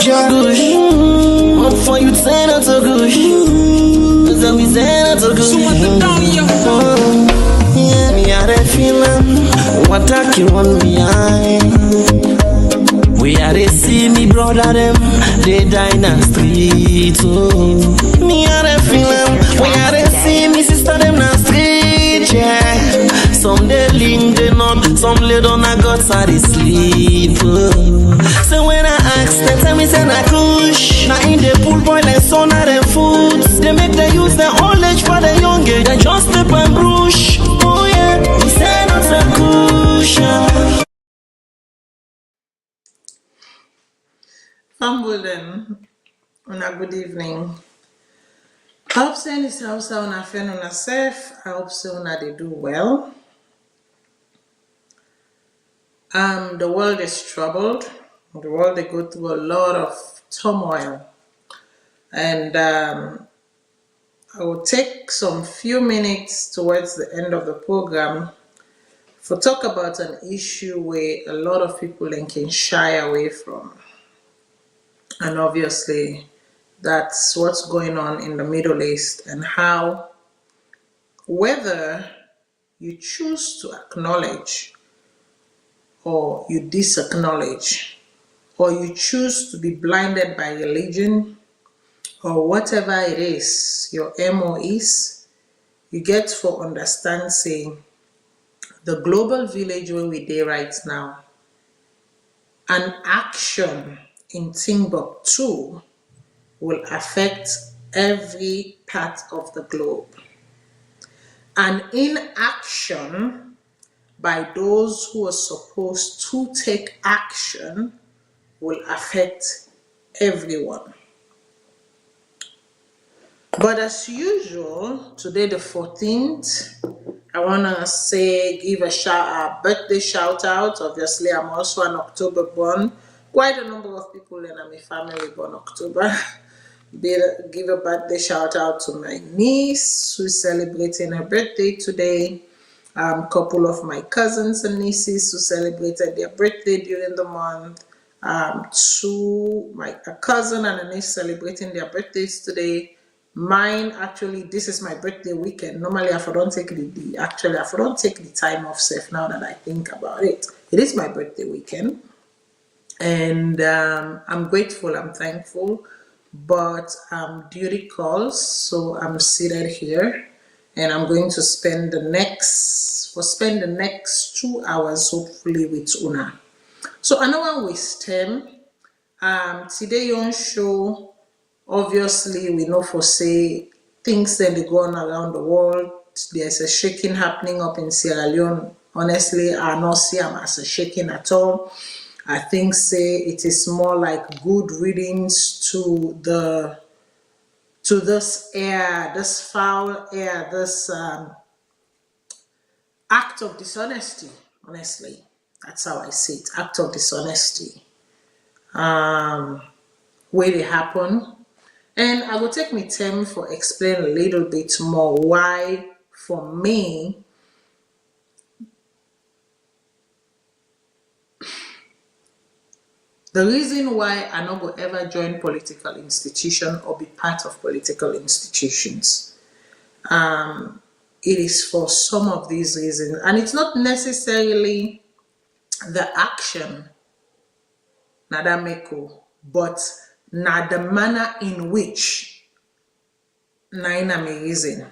your gush. What for you say not so good? Cause we say not so good. So what the down you? Yeah, me are a feeling. What talk you on me eye? We are a see me brother them. They die in the street. Oh. Me are a feeling. We are a see me sister them in the street. Yeah. Some they link they not. Some lay down a guts are they sleep. Oh. So when I ask them, tell me say na kush. Now in the pool boil and son of them foods. They make them use their old age for the young age. They just step and brush. Oh yeah, we say not a kush. Fambulen, una good evening. I hope saying this house una friend una safe. I hope so una they do well. The world is troubled. The world they go through a lot of turmoil, and I will take some few minutes towards the end of the program to talk about an issue where a lot of people can shy away from, and obviously that's what's going on in the Middle East, and how whether you choose to acknowledge or you disacknowledge, or you choose to be blinded by religion, or whatever it is your MO is, you get for understand saying the global village where we there right now, an action in Timbuktu will affect every part of the globe. An inaction by those who are supposed to take action will affect everyone. But as usual, today the 14th, I want to give a birthday shout out. Obviously, I'm also an October born. Quite a number of people in my family born October. Give a birthday shout out to my niece who's celebrating her birthday today. A couple of my cousins and nieces who celebrated their birthday during the month. A cousin and a niece celebrating their birthdays today. Mine, actually, this is my birthday weekend. Normally, I don't take the time off safe now that I think about it. It is my birthday weekend, and I'm grateful, I'm thankful, but duty calls, so I'm seated here, and I'm going to spend the next 2 hours hopefully with Una. So I know one waste time. Today on show. Obviously, we know for say things that they go on around the world. There's a shaking happening up in Sierra Leone. Honestly, I don't see them as a shaking at all. I think say it is more like good readings to this air, this foul air, this act of dishonesty. Honestly, that's how I see it. Act of dishonesty. Where they happen. And I will take my time for explain a little bit more why, for me, the reason why I not go ever join political institution or be part of political institutions. It is for some of these reasons, and it's not necessarily the action, Nadameko, but not the manner in which Naina may reason.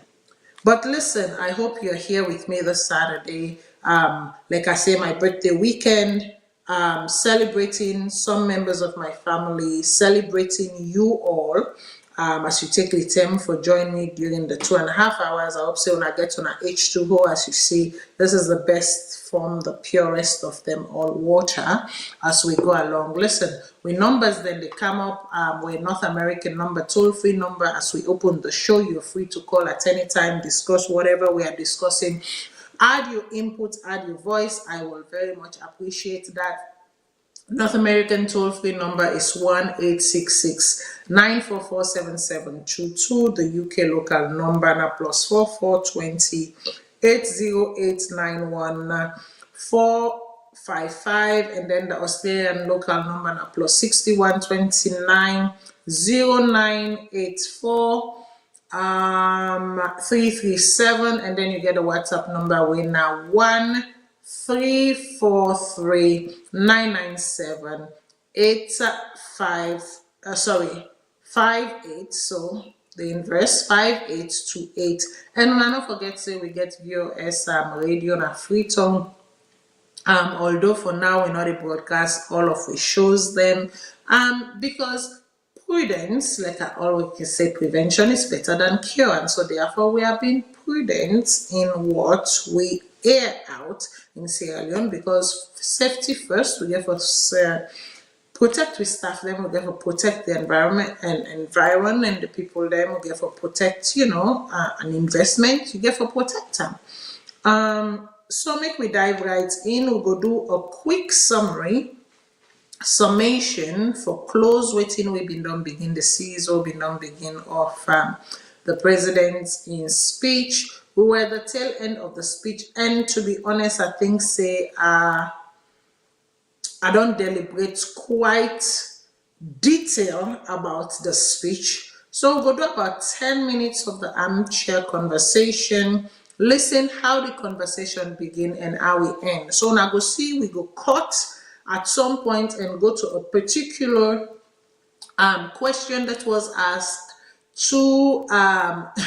But listen, I hope you're here with me this Saturday. Like I say, my birthday weekend, celebrating some members of my family, celebrating you all. As you take the time for joining me during the 2.5 hours. I hope so when I get to an H2O, as you see, this is the best form, the purest of them all, water, as we go along. Listen, with numbers then they come up, we're North American number, toll-free number. As we open the show, you're free to call at any time, discuss whatever we are discussing. Add your input, add your voice. I will very much appreciate that. North American toll-free number is 1-866-944-7722. The UK local number na +4420 80891 and then the Australian local number na +61 29 0984 337, and then you get a WhatsApp number with now 1343 997 58. So the inverse 5828. And don't forget, say we get VOS radio na Freetown. Although for now we're not a broadcast all of it shows them because prudence, like I always say, prevention is better than cure, and so therefore we are being prudent in what we air out in Sierra Leone, because safety first. We get for protect we staff them, we get for protect the environment and the people them, we get for protect an investment, you get for protect them. So make we dive right in. We'll go do a quick summation for close waiting we been done begin the CISO been done begin of the president's in speech. We were at the tail end of the speech, and to be honest, I think say I don't deliberate quite detail about the speech. So we'll go do about 10 minutes of the armchair conversation. Listen how the conversation begin and how we end. So now go see we go cut at some point and go to a particular question that was asked to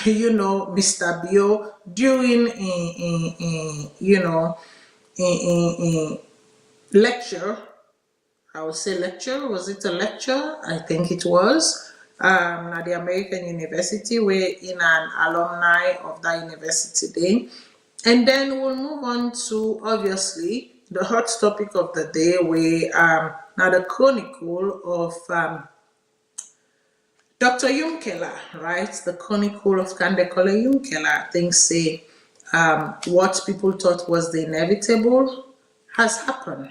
Mr. Bio during a lecture. I would say lecture. Was it a lecture? I think it was. At the American University, we're in an alumni of that university day. And then we'll move on to, obviously, the hot topic of the day, where now the chronicle of Dr. Yumkella, right? The chronicle of Kandekola Yumkella. I think say what people thought was the inevitable has happened.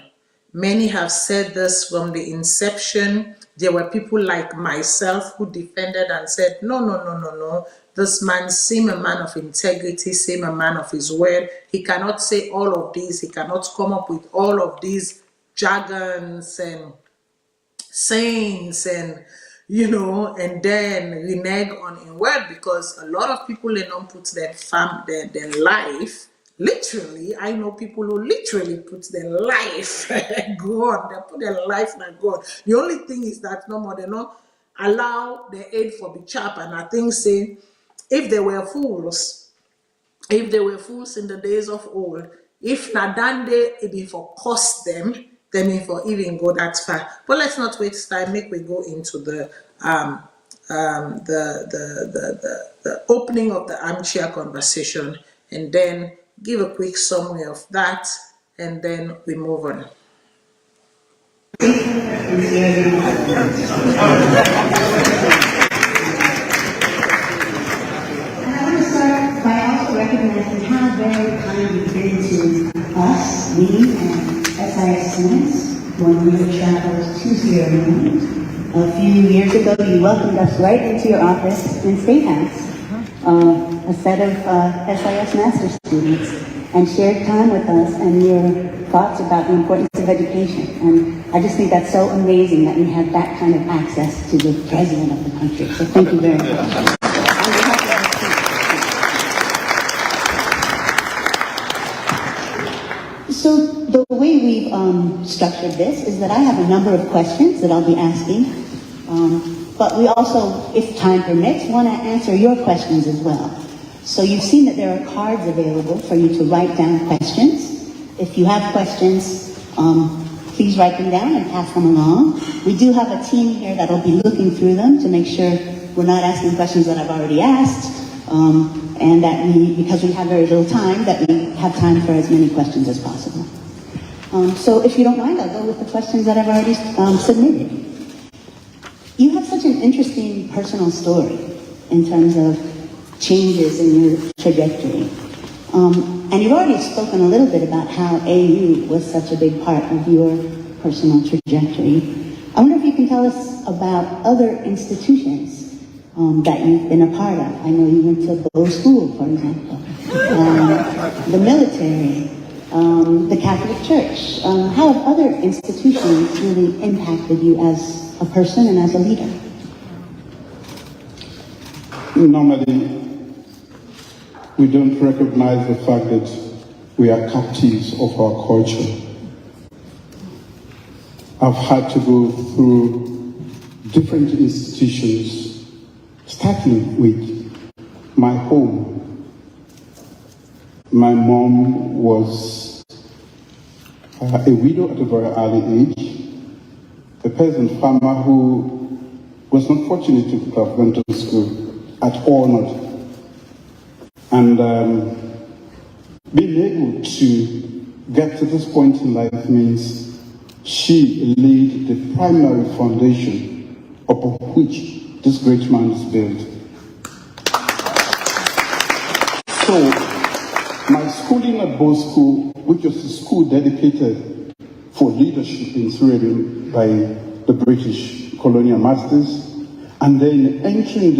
Many have said this from the inception. There were people like myself who defended and said, no. This man seemed a man of integrity, seemed a man of his word. He cannot say all of these. He cannot come up with all of these jargons and sayings and, and then renege on in word, because a lot of people, they don't put their life. Literally, I know people who literally put their life God. They put their life in God. The only thing is that no more they don't allow the aid for the chap. And I think say if they were fools in the days of old, if not that day it be for cost them, then if for even go that far. But let's not waste time. Make we go into the opening of the armchair conversation, and then give a quick summary of that, and then we move on. I want to start by also recognizing how very kind you've been to us, me and SIS students, when we traveled to Sierra Leone. A few years ago, you welcomed us right into your office in State House. A set of SIS master students, and shared time with us and your thoughts about the importance of education. And I just think that's so amazing that we have that kind of access to the president of the country. So thank you very much. So the way we've structured this is that I have a number of questions that I'll be asking. But we also, if time permits, want to answer your questions as well. So you've seen that there are cards available for you to write down questions. If you have questions, please write them down and pass them along. We do have a team here that'll be looking through them to make sure we're not asking questions that I've already asked, and that because we have very little time, that we have time for as many questions as possible. So if you don't mind, I'll go with the questions that I've already submitted. You have such an interesting personal story in terms of changes in your trajectory. And you've already spoken a little bit about how AU was such a big part of your personal trajectory. I wonder if you can tell us about other institutions that you've been a part of. I know you went to Bow School, for example, the military, the Catholic Church. How have other institutions really impacted you as a person and as a leader? Normally, we don't recognize the fact that we are captives of our culture. I've had to go through different institutions, starting with my home. My mom was a widow at a very early age, a peasant farmer who was not fortunate to have gone to school at all, not. And being able to get to this point in life means she laid the primary foundation upon which this great man is built. So, my schooling at Bow School, which was a school dedicated for leadership in Sierra Leone by the British colonial masters, and then entering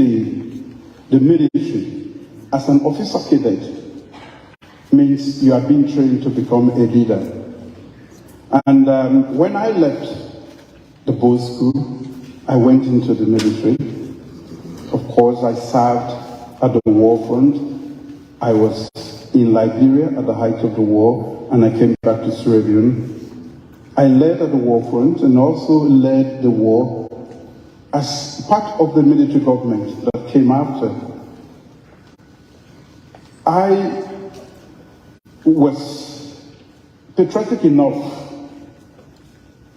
the military as an officer cadet means you are being trained to become a leader. And when I left the Bow School, I went into the military. Of course, I served at the war front. I was in Liberia at the height of the war, and I came back to Sierra Leone. I led at the war front and also led the war as part of the military government that came after. I was patriotic enough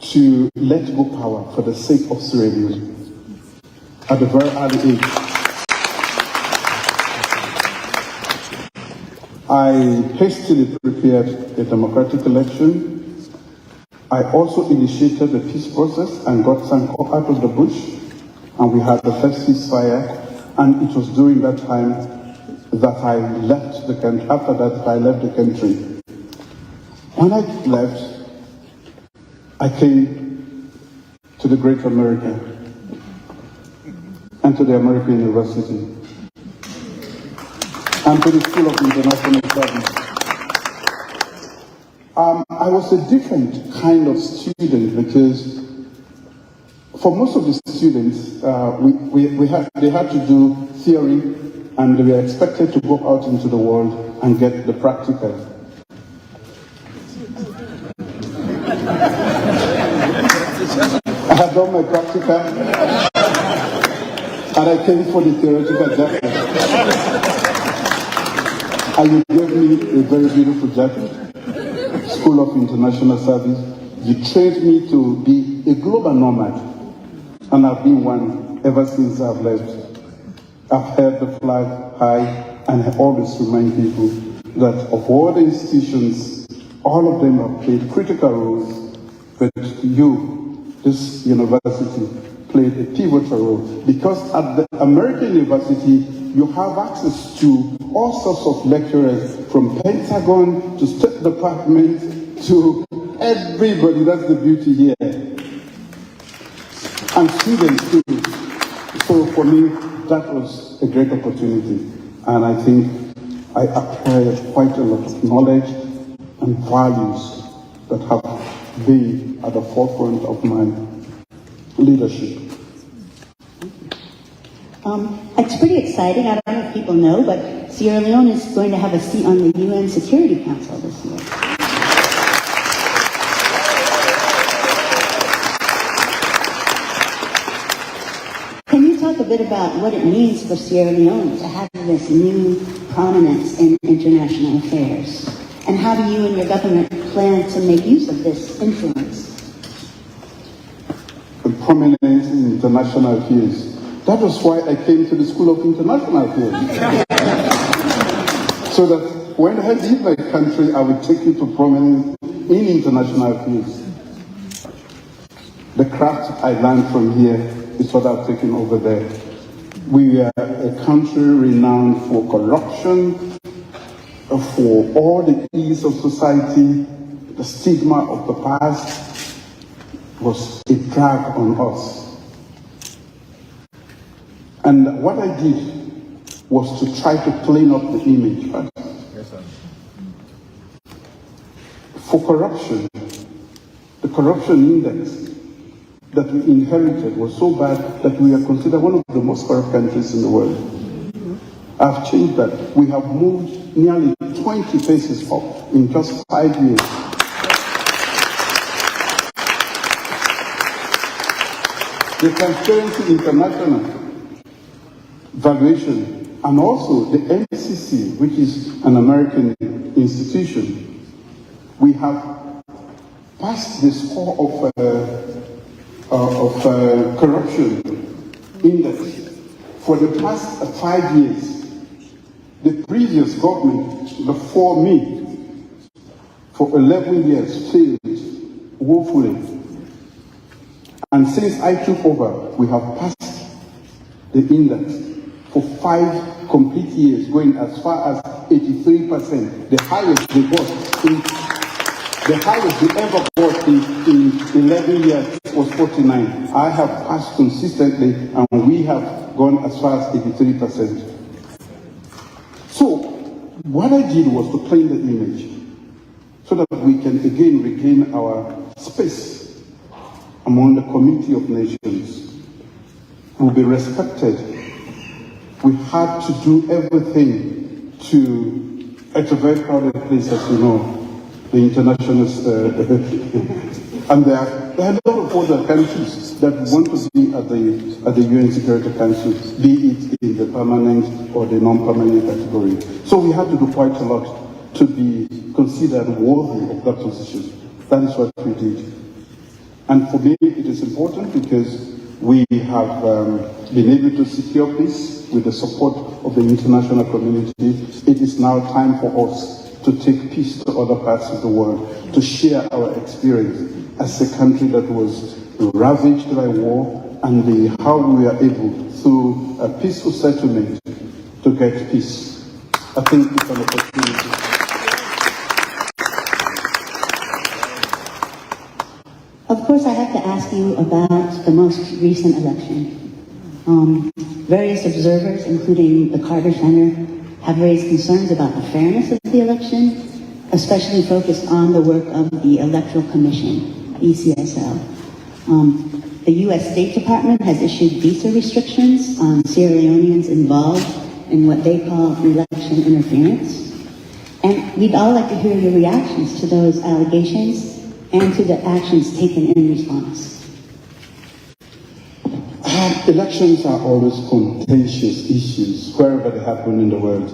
to let go power for the sake of Sierra Leone at a very early age. I hastily prepared a democratic election. I also initiated the peace process and got Sanko out of the bush, and we had the first ceasefire, and it was during that time that I left the country. After that, I left the country. When I left, I came to the Great America and to the American University and to the School of International Studies. I was a different kind of student because for most of the students, they had to do theory, and they were expected to go out into the world and get the practical. I had done my practical, and I came for the theoretical jacket. And you gave me a very beautiful jacket, School of International Service. You trained me to be a global nomad, and I've been one ever since I've left. I've held the flag high, and I always remind people that of all the institutions, all of them have played critical roles, but you, this university, played a pivotal role. Because at the American University, you have access to all sorts of lecturers, from Pentagon to State Department to everybody. That's the beauty here. And students too. So for me, that was a great opportunity, and I think I acquired quite a lot of knowledge and values that have been at the forefront of my leadership. It's pretty exciting. I don't know if people know, but Sierra Leone is going to have a seat on the UN Security Council this year. Talk a bit about what it means for Sierra Leone to have this new prominence in international affairs, and how do you and your government plan to make use of this influence? The prominence in international affairs. That was why I came to the School of International Affairs. So that when I leave my country, I would take you to prominence in international affairs. The craft I learned from here is what I've taken over there. We are a country renowned for corruption, for all the ills of society. The stigma of the past was a drag on us. And what I did was to try to clean up the image first. Yes, sir. For corruption, the corruption index that we inherited was so bad that we are considered one of the most corrupt countries in the world. I've changed that. We have moved nearly 20 places up in just 5 years. The Transparency International valuation, and also the MCC, which is an American institution, we have passed the score of corruption index for the past 5 years. The previous government before me for 11 years failed woefully. And since I took over, we have passed the index for 5 complete years, going as far as 83%. The highest they ever got in 11 years was 49. I have passed consistently, and we have gone as far as 83%. So, what I did was to clean the image so that we can again regain our space among the community of nations. We'll be respected. We had to do everything to, it's a very crowded place, as you know, the international, and there are a lot of other countries that want to be at the UN Security Council, be it in the permanent or the non-permanent category. So we had to do quite a lot to be considered worthy of that position. That is what we did. And for me, it is important because we have been able to secure peace with the support of the international community. It is now time for us to take peace to other parts of the world, to share our experience as a country that was ravaged by war, and how we are able, through a peaceful settlement, to get peace. I think it's an opportunity. Of course, I have to ask you about the most recent election. Various observers, including the Carter Center, have raised concerns about the fairness of the election, especially focused on the work of the Electoral Commission, ECSL. The U.S. State Department has issued visa restrictions on Sierra Leoneans involved in what they call election interference. And we'd all like to hear your reactions to those allegations and to the actions taken in response. Elections are always contentious issues wherever they happen in the world,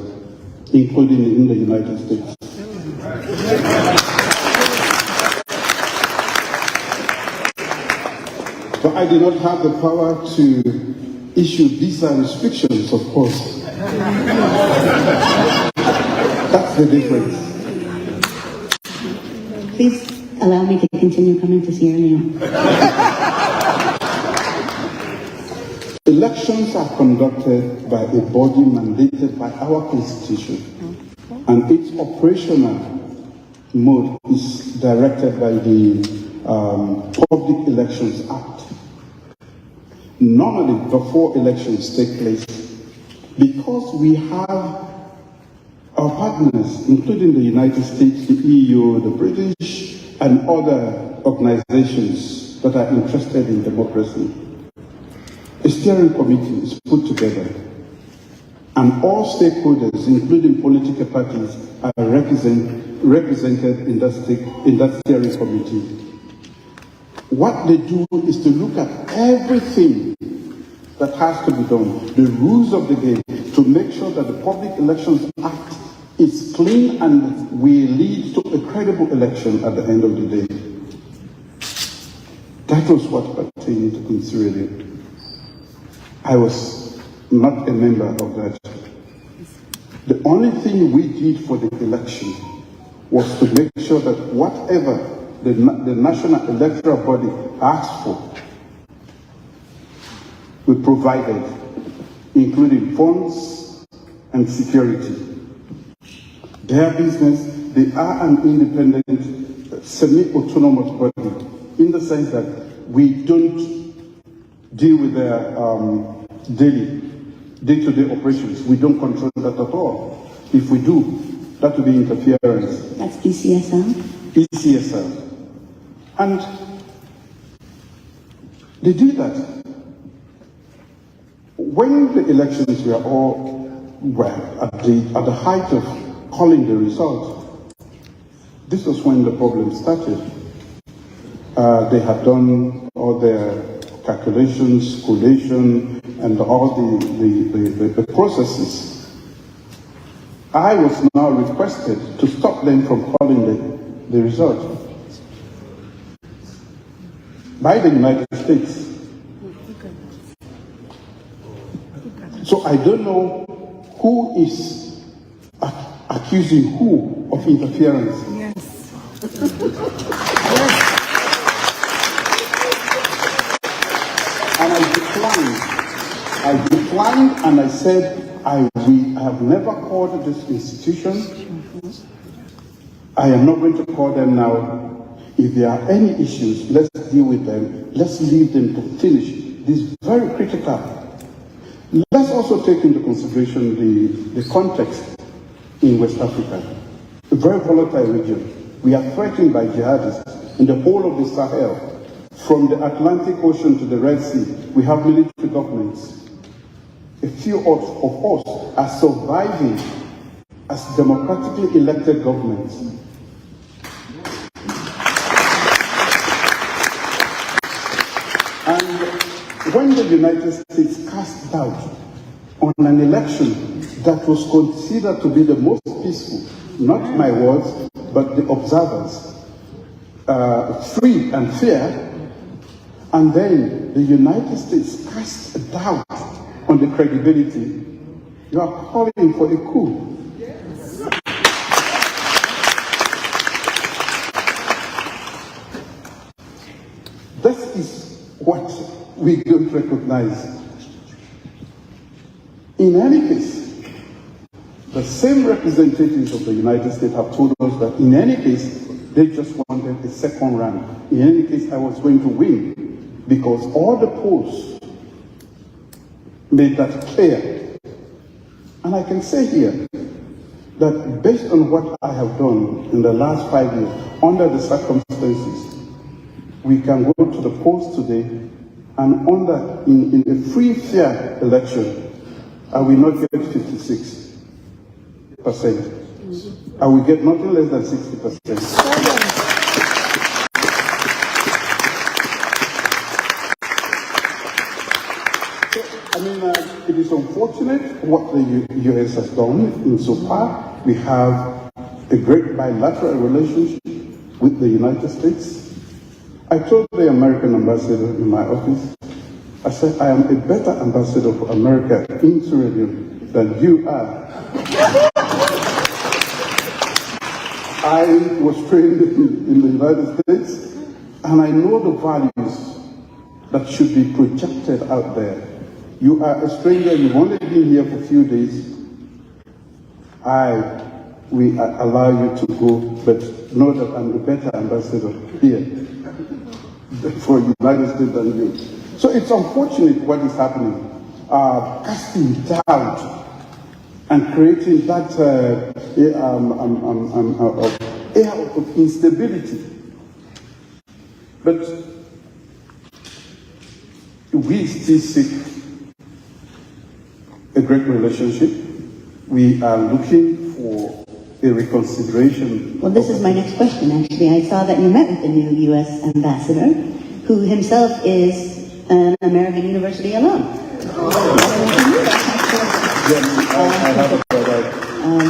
including in the United States. But I do not have the power to issue visa restrictions, of course. That's the difference. Please allow me to continue coming to Sierra Leone. Elections are conducted by a body mandated by our Constitution, and its operational mode is directed by the Public Elections Act. Normally, before elections take place, because we have our partners, including the United States, the EU, the British, and other organizations that are interested in democracy, a steering committee is put together, and all stakeholders, including political parties, are represented in that steering committee. What they do is to look at everything that has to be done, the rules of the game, to make sure that the Public Elections Act is clean and will lead to a credible election at the end of the day. That was what pertained in Sierra Leone. I was not a member of that. The only thing we did for the election was to make sure that whatever the National Electoral Body asked for, we provided, including funds and security. Their business, they are an independent, semi-autonomous body, in the sense that we don't deal with their day-to-day operations. We don't control that at all. If we do, that would be interference. That's ECSL? ECSL. And they did that. When the elections were all at the height of calling the result, this was when the problem started. They had done all their calculations, collation, and all the processes. I was now requested to stop them from calling the result by the United States. So I don't know who is accusing who of interference. Yes. And I declined and I said, I have never called this institution. I am not going to call them now. If there are any issues, let's deal with them. Let's leave them to finish. This is very critical. Let's also take into consideration the context in West Africa, a very volatile region. We are threatened by jihadists in the whole of the Sahel. From the Atlantic Ocean to the Red Sea, we have military governments. A few of us are surviving as democratically elected governments. And when the United States cast doubt on an election that was considered to be the most peaceful, not my words, but the observers, free and fair, and then the United States cast doubt on the credibility, you are calling for a coup. This is what we don't recognize. In any case, the same representatives of the United States have told us that in any case, they just wanted a second round. In any case, I was going to win because all the polls made that clear. And I can say here that based on what I have done in the last 5 years, under the circumstances, we can go to the polls today and in a free, fair election, I will not get 56%. I will get nothing less than 60%. It is unfortunate what the U.S. has done insofar. We have a great bilateral relationship with the United States. I told the American ambassador in my office, I said, I am a better ambassador for America in Sierra Leone than you are. I was trained in the United States, and I know the values that should be projected out there. You are a stranger, you've only been here for a few days. We allow you to go, but know that I'm a better ambassador here for the United States than you. So it's unfortunate what is happening, casting doubt and creating that air of instability. But we still seek a great relationship. We are looking for a reconsideration. Well, this is my next question, actually. I saw that you met with the new U.S. ambassador, who himself is an American University alum.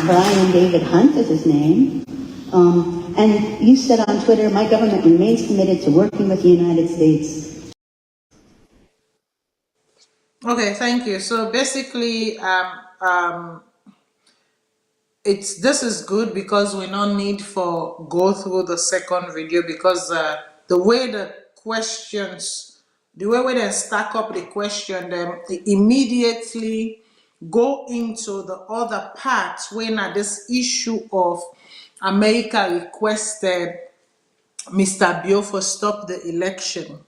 Brian David Hunt is his name. And you said on Twitter, my government remains committed to working with the United States. Okay, thank you. So basically, this is good because we don't need for go through the second video because the way the questions, the way they stack up the question, they immediately go into the other part when this issue of America requested Mr. Biafra stop the election.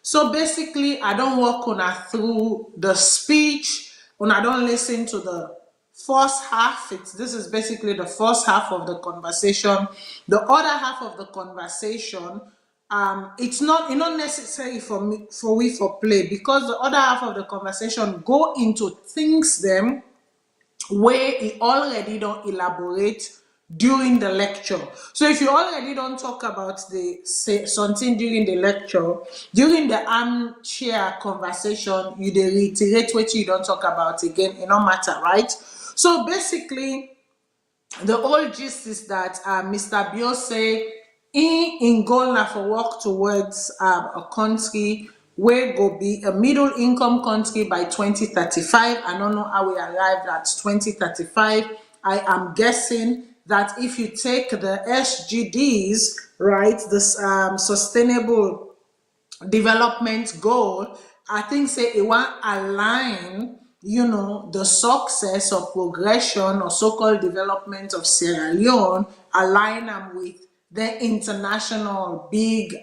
So basically, I don't walk on through the speech, when I don't listen to the first half. This is basically the first half of the conversation. The other half of the conversation, it's not necessary for we for play, because the other half of the conversation go into things them where he already don't elaborate during the lecture. So if you already don't talk about something during the lecture, during the armchair conversation, you dey reiterate what you don't talk about again, it don't matter, right? So basically, the whole gist is that Mr. Bio say in goal na for work towards a country where go be a middle income country by 2035. I don't know how we arrived at 2035. I am guessing that if you take the SGDs, right, this sustainable development goal, I think say it want align, the success or progression or so-called development of Sierra Leone, align them with the international big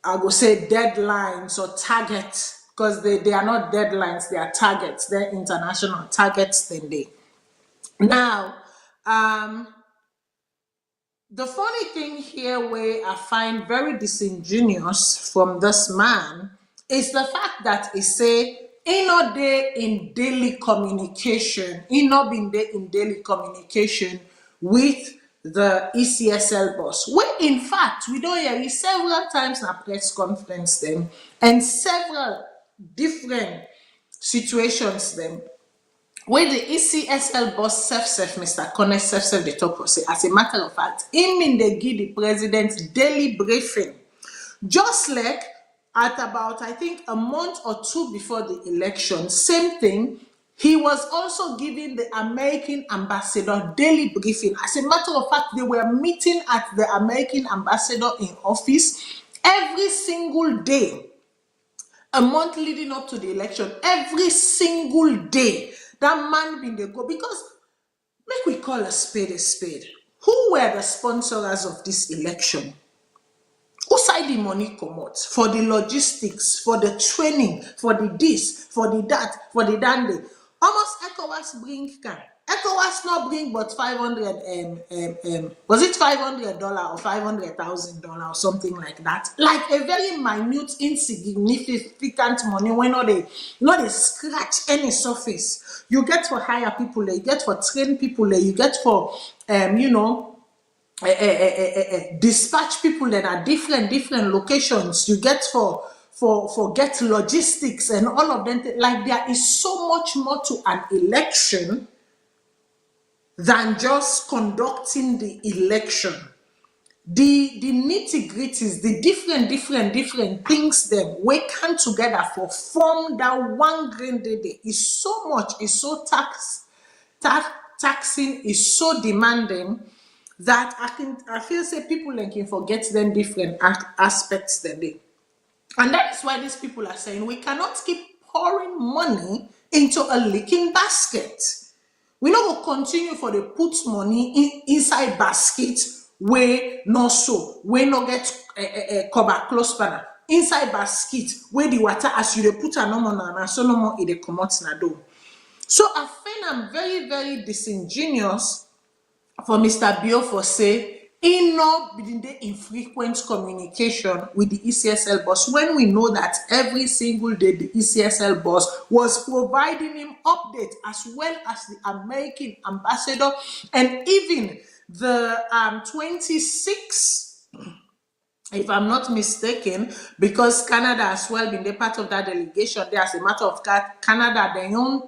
I would say deadlines or targets, because they are not deadlines, they are targets, they're international targets then they. Now, the funny thing here, where I find very disingenuous from this man, is the fact that he say he not there in daily communication, he not been there in daily communication with the ECSL boss. Where in fact we don't hear it several times in a press conference them, and several different situations them, where the ECSL boss self, Mr. Connor self, the top say, as a matter of fact, him in the give the president daily briefing. Just like at about, I think, a month or two before the election, same thing, he was also giving the American ambassador daily briefing. As a matter of fact, they were meeting at the American ambassador in office every single day, a month leading up to the election, every single day. That man been there go, because make we call a spade a spade. Who were the sponsors of this election? Who side the money come out for the logistics, for the training, for the this, for the that, for the dandy? Almost ECOWAS bring can. ECOWAS not bring but 500 was it $500 or $500,000 or something like that? Like a very minute, insignificant money when not they scratch any surface. You get for hire people, you get for train people, you get for dispatch people that are different locations. You get for get logistics and all of them. Like, there is so much more to an election than just conducting the election. The nitty-gritties, the different things them we come together for form that one grain day is so much, is so taxing, is so demanding, that I feel say people can forget them different aspects than they. And that is why these people are saying we cannot keep pouring money into a leaking basket. We not go continue for the put money inside basket where no so, where no get cover close panel. Inside basket where the water, as you put a normal and so no more it come out na do. So I find I'm very disingenuous for Mr. Bio for say he not be in frequent communication with the ECSL boss, when we know that every single day the ECSL boss was providing him updates, as well as the American ambassador, and even the 26, if I'm not mistaken, because Canada as well been the part of that delegation there. As a matter of fact, Canada,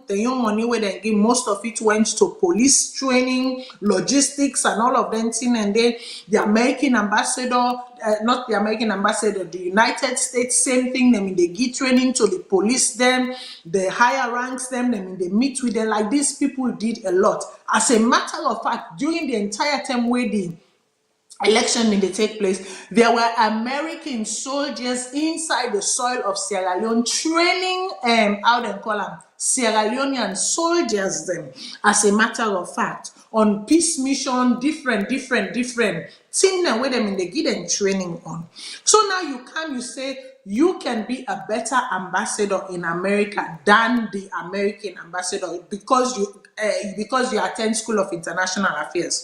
the young money where they give, most of it went to police training, logistics, and all of them thing. And then the American ambassador, not the American ambassador, the United States, same thing. I mean, they give training to the police them, the higher ranks them. I mean, they meet with them. Like, these people did a lot. As a matter of fact, during the entire time where the election may take place, there were American soldiers inside the soil of Sierra Leone training how they call them Sierra Leonean soldiers them, as a matter of fact, on peace mission, different thing now where them in the give them training on. So now you say you can be a better ambassador in America than the American ambassador because you attend School of International Affairs.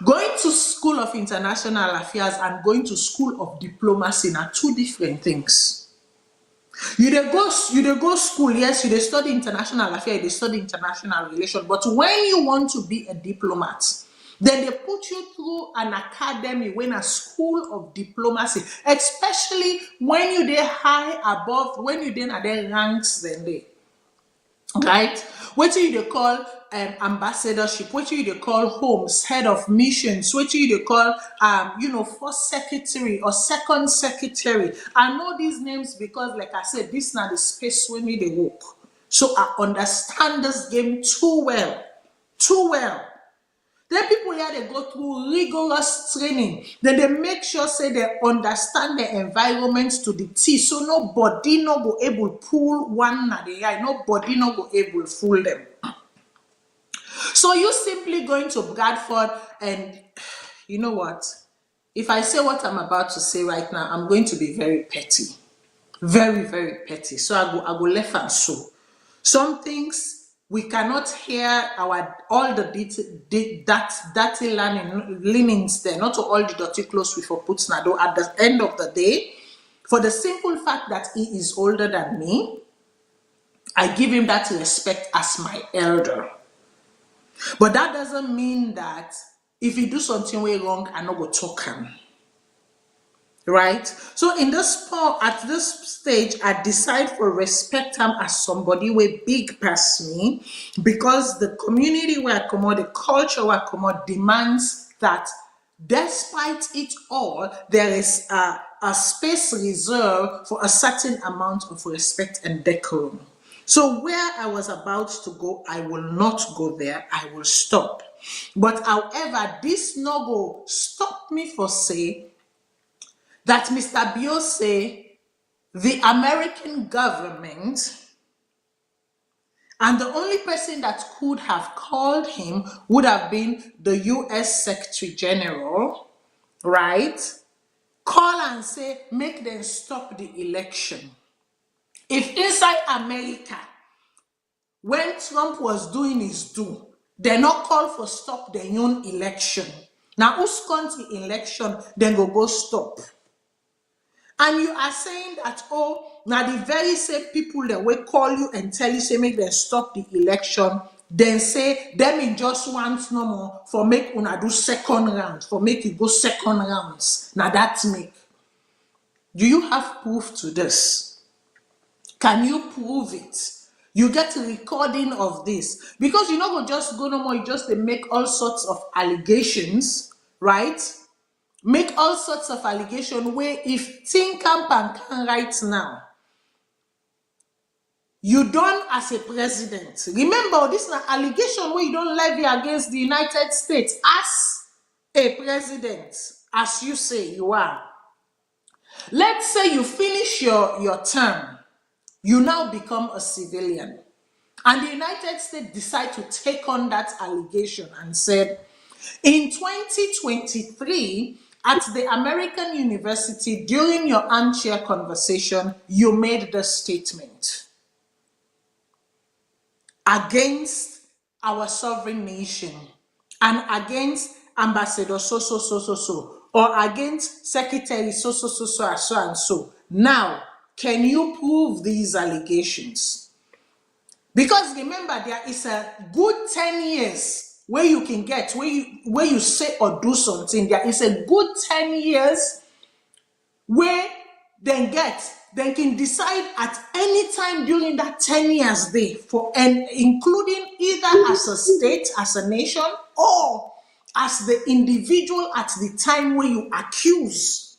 Going to School of International Affairs and going to School of Diplomacy are two different things. You dey go school, yes, you dey study international affairs, you dey study international relations, but when you want to be a diplomat, then they put you through an academy, when a School of Diplomacy, especially when you dey high above, when you dey at their ranks than they. Right? What you they call ambassadorship, what you they call homes, head of missions, what you they call first secretary or second secretary. I know these names because, like I said, this is not the space when we they work. So I understand this game too well. Too well. Then people here they go through rigorous training. Then they make sure say they understand the environment to the T. So nobody no go able pull one na the eye. Nobody no go able fool them. So you simply going to Bradford, and you know what? If I say what I'm about to say right now, I'm going to be very petty. Very, very petty. So I go left and so. Some things we cannot hear all the dirty leanings there, not all the dirty clothes we for put Nado at the end of the day. For the simple fact that he is older than me, I give him that respect as my elder. But that doesn't mean that if he do something way wrong, I not go talk him. Right? So in this part, at this stage, I decide for respect him as somebody way big past me, because the community where I come out, the culture where I come out demands that despite it all, there is a space reserved for a certain amount of respect and decorum. So where I was about to go, I will not go there. I will stop. But however, this no go stop me for say that Mr. Bio say the American government, and the only person that could have called him would have been the US Secretary General, right? Call and say, make them stop the election. If inside America, when Trump was doing his do, they not call for stop the own election. Now, whose country election, then go stop. And you are saying that, oh, now the very same people that will call you and tell you, say, make them stop the election, then say, them in just want no more for make una do second round, for make you go second rounds. Now that's me. Do you have proof to this? Can you prove it? You get a recording of this. Because you're not going to just go no more, you just make all sorts of allegations, right? Make all sorts of allegations where if think camp can right now, you done as a president. Remember, this is an allegation where you don't levy against the United States as a president, as you say you are. Let's say you finish your term, you now become a civilian. And the United States decide to take on that allegation and said, in 2023, at the American University, during your armchair conversation, you made the statement against our sovereign nation and against Ambassador so, or against Secretary so and so. Now, can you prove these allegations? Because remember, there is a good 10 years where you can get, where you say or do something. There is a good 10 years where they can decide at any time during that 10 years day, and including either as a state, as a nation, or as the individual at the time where you accuse.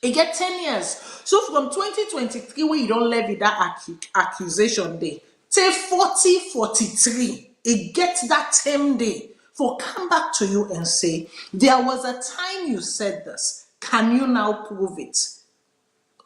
It get 10 years. So from 2023, where you don't levy that accusation day, till 4043, it gets that same day for come back to you and say, there was a time you said this. Can you now prove it?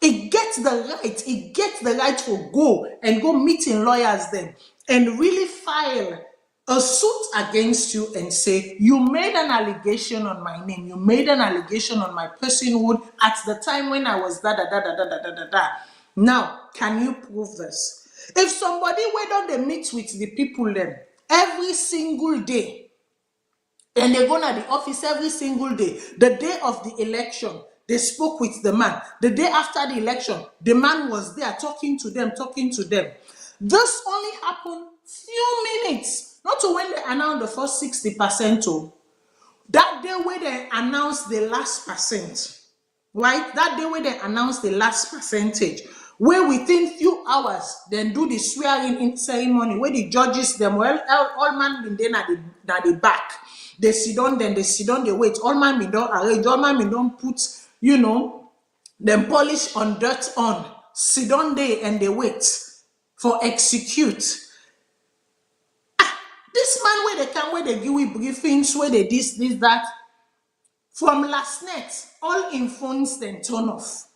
It gets the right to go meeting lawyers then and really file a suit against you and say, you made an allegation on my name, you made an allegation on my personhood at the time when I was da da da da da da da da da. Now, can you prove this? If somebody where don't they meet with the people then every single day, and they go to the office every single day, the day of the election, they spoke with the man. The day after the election, the man was there talking to them. This only happened few minutes, not to when they announced the first 60%. Oh, that day where they announced the last percent, right? That day where they announced the last percentage, where within few hours, then do the swearing in ceremony, where the judges them, well, all man been then at the back. They sit down, they wait. All man been don't arrange, all man been don't put, them polish on dirt on. Sit down there and they wait for execute. This man where they come, where they give we briefings, where they this, that. From last night, all in phones then turn off.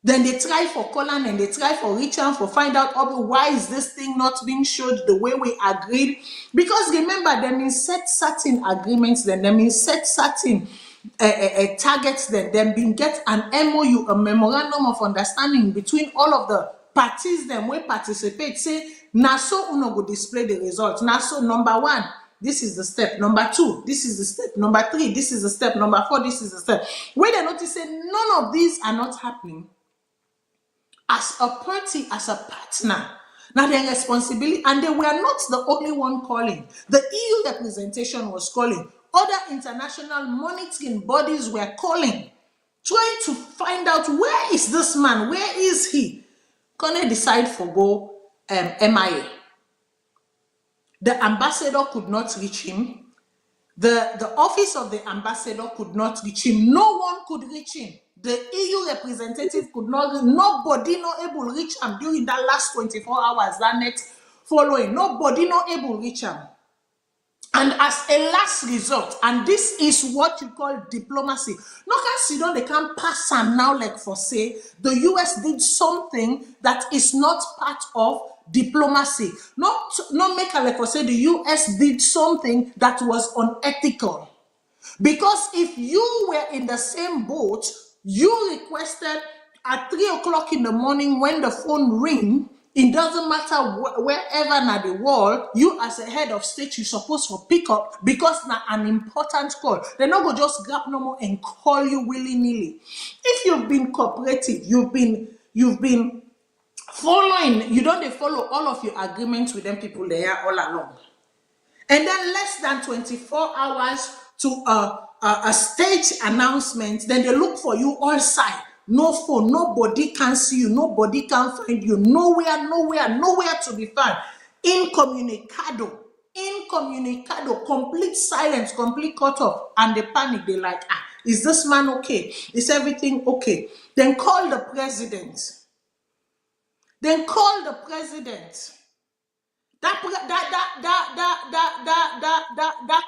Then they try for Colin and they try for Richard for find out why is this thing not being showed the way we agreed. Because remember, they mean set certain agreements, then they mean set certain targets, then been get an MOU, a memorandum of understanding between all of the parties them will participate. Say, now so uno go display the results. Now so number 1. This is the step. Number 2, this is the step. Number 3, this is the step. Number 4, this is the step. When they notice say none of these are not happening, as a party, as a partner, now their responsibility, and they were not the only one calling. The EU representation was calling. Other international monitoring bodies were calling, trying to find out where is this man, where is he? Kone decide for go MIA. The ambassador could not reach him. The office of the ambassador could not reach him. No one could reach him. The EU representative could not, nobody not able to reach him during that last 24 hours, that next following. Nobody not able to reach him. And as a last resort, and this is what you call diplomacy. No can see don't they can't pass and now like for say the US did something that is not part of diplomacy. Not make a like for say the US did something that was unethical. Because if you were in the same boat, you requested at 3 o'clock in the morning when the phone ring. It doesn't matter wherever na the world, you as a head of state, you're supposed to pick up because na an important call. They're not going to just grab no more and call you willy-nilly. If you've been cooperative, you've been following, you don't follow all of your agreements with them people there all along. And then less than 24 hours to a stage announcement, then they look for you all side. No phone, nobody can see you, nobody can find you, nowhere to be found. Incommunicado, complete silence, complete cut off, and they panic. They like, is this man okay? Is everything okay? Then call the president. That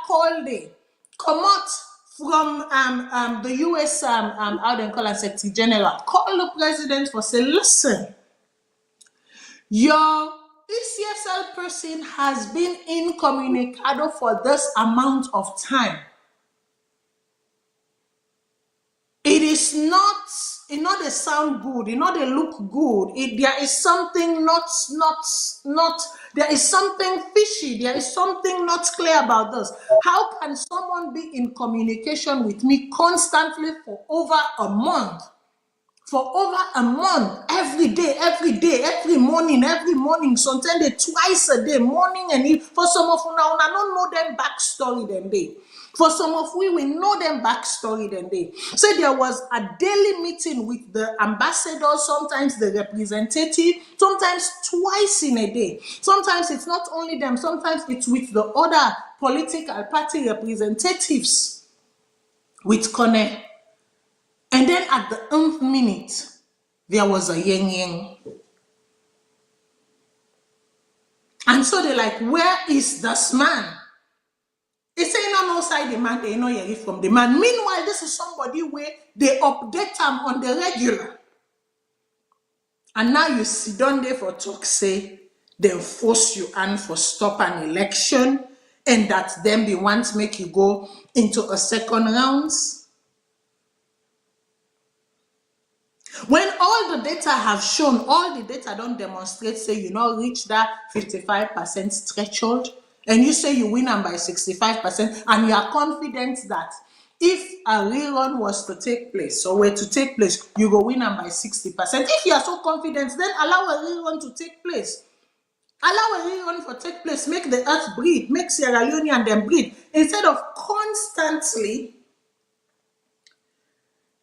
call they come out from the US how they call it, Secretary General. Call the president for say, listen, your ECSL person has been incommunicado for this amount of time. It is not, it not they sound good, it not they look good. There is something there is something fishy, there is something not clear about this. How can someone be in communication with me constantly for over a month? Every day, every morning, sometimes twice a day, morning and evening. For some of you now, I don't know them backstory then day. For some of we know them backstory then day. So there was a daily meeting with the ambassador, sometimes the representative, sometimes twice in a day. Sometimes it's not only them, sometimes it's with the other political party representatives with Kone. And then at the nth minute, there was a yang. And so they're like, where is this man? They say no outside the man, they know hear from the man. Meanwhile, this is somebody where they update them on the regular. And now you sit down there for talk, say, they force you and for stop an election, and that then they want to make you go into a second rounds. When all the data have shown, all the data don't demonstrate, say you not reach that 55% threshold, and you say you win them by 65%, and you are confident that if a rerun was to take place, or were to take place, you go win them by 60%. If you are so confident, then allow a rerun to take place. Allow a rerun to take place, make the earth breathe, make Sierra Leone and them breathe, instead of constantly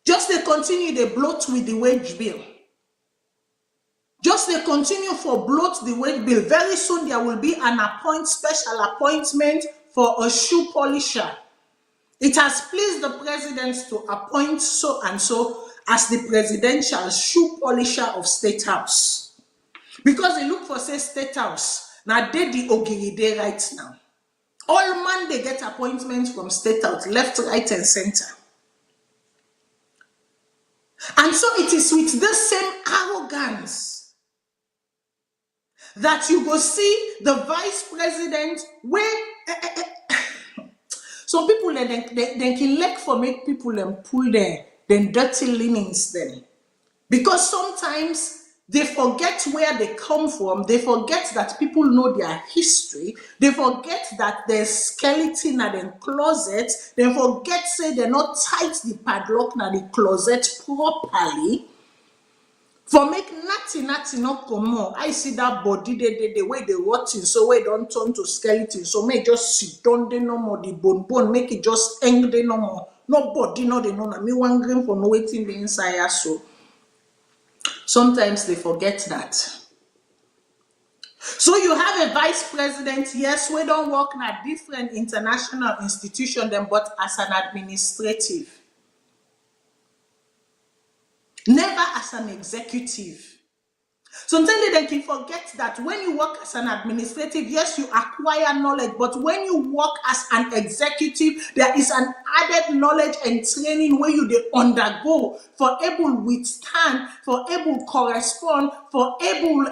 just they continue they bloat with the wage bill. Just they continue for bloat the wage bill. Very soon there will be an special appointment for a shoe polisher. It has pleased the president to appoint so and so as the presidential shoe polisher of State House. Because they look for say State House. Now they the Ogiride right now. All man they get appointments from State House, left, right, and center. And so it is with this same arrogance that you go see the vice president where some people they can elect for make people and pull their dirty linens then. Because sometimes they forget where they come from, they forget that people know their history, they forget that there's skeleton at the closet, they forget say they're not tight the padlock na the closet properly. For make natty not come on. I see that body the way they rotting, so we don't turn to skeleton. So may just sit down there no more the bone, make it just hang there no more. No body, no they know na me one green for no waiting the inside so. Sometimes they forget that. So you have a vice president, yes, we don't work in a different international institution then, but as an administrative. Never as an executive. Sometimes they can forget that when you work as an administrative, yes, you acquire knowledge, but when you work as an executive, there is an added knowledge and training where you they undergo for able withstand, for able correspond, for able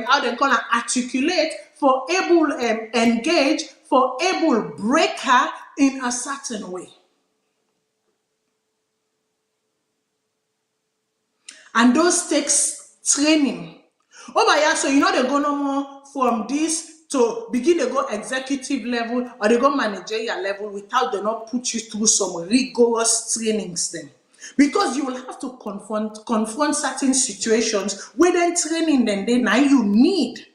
how they call it, articulate, for able engage, for able breaker in a certain way. And those takes training. Oh, but yeah, so you know they go no more from this to begin to go executive level or they go managerial level without they not put you through some rigorous trainings then. Because you will have to confront certain situations where then training then they now you need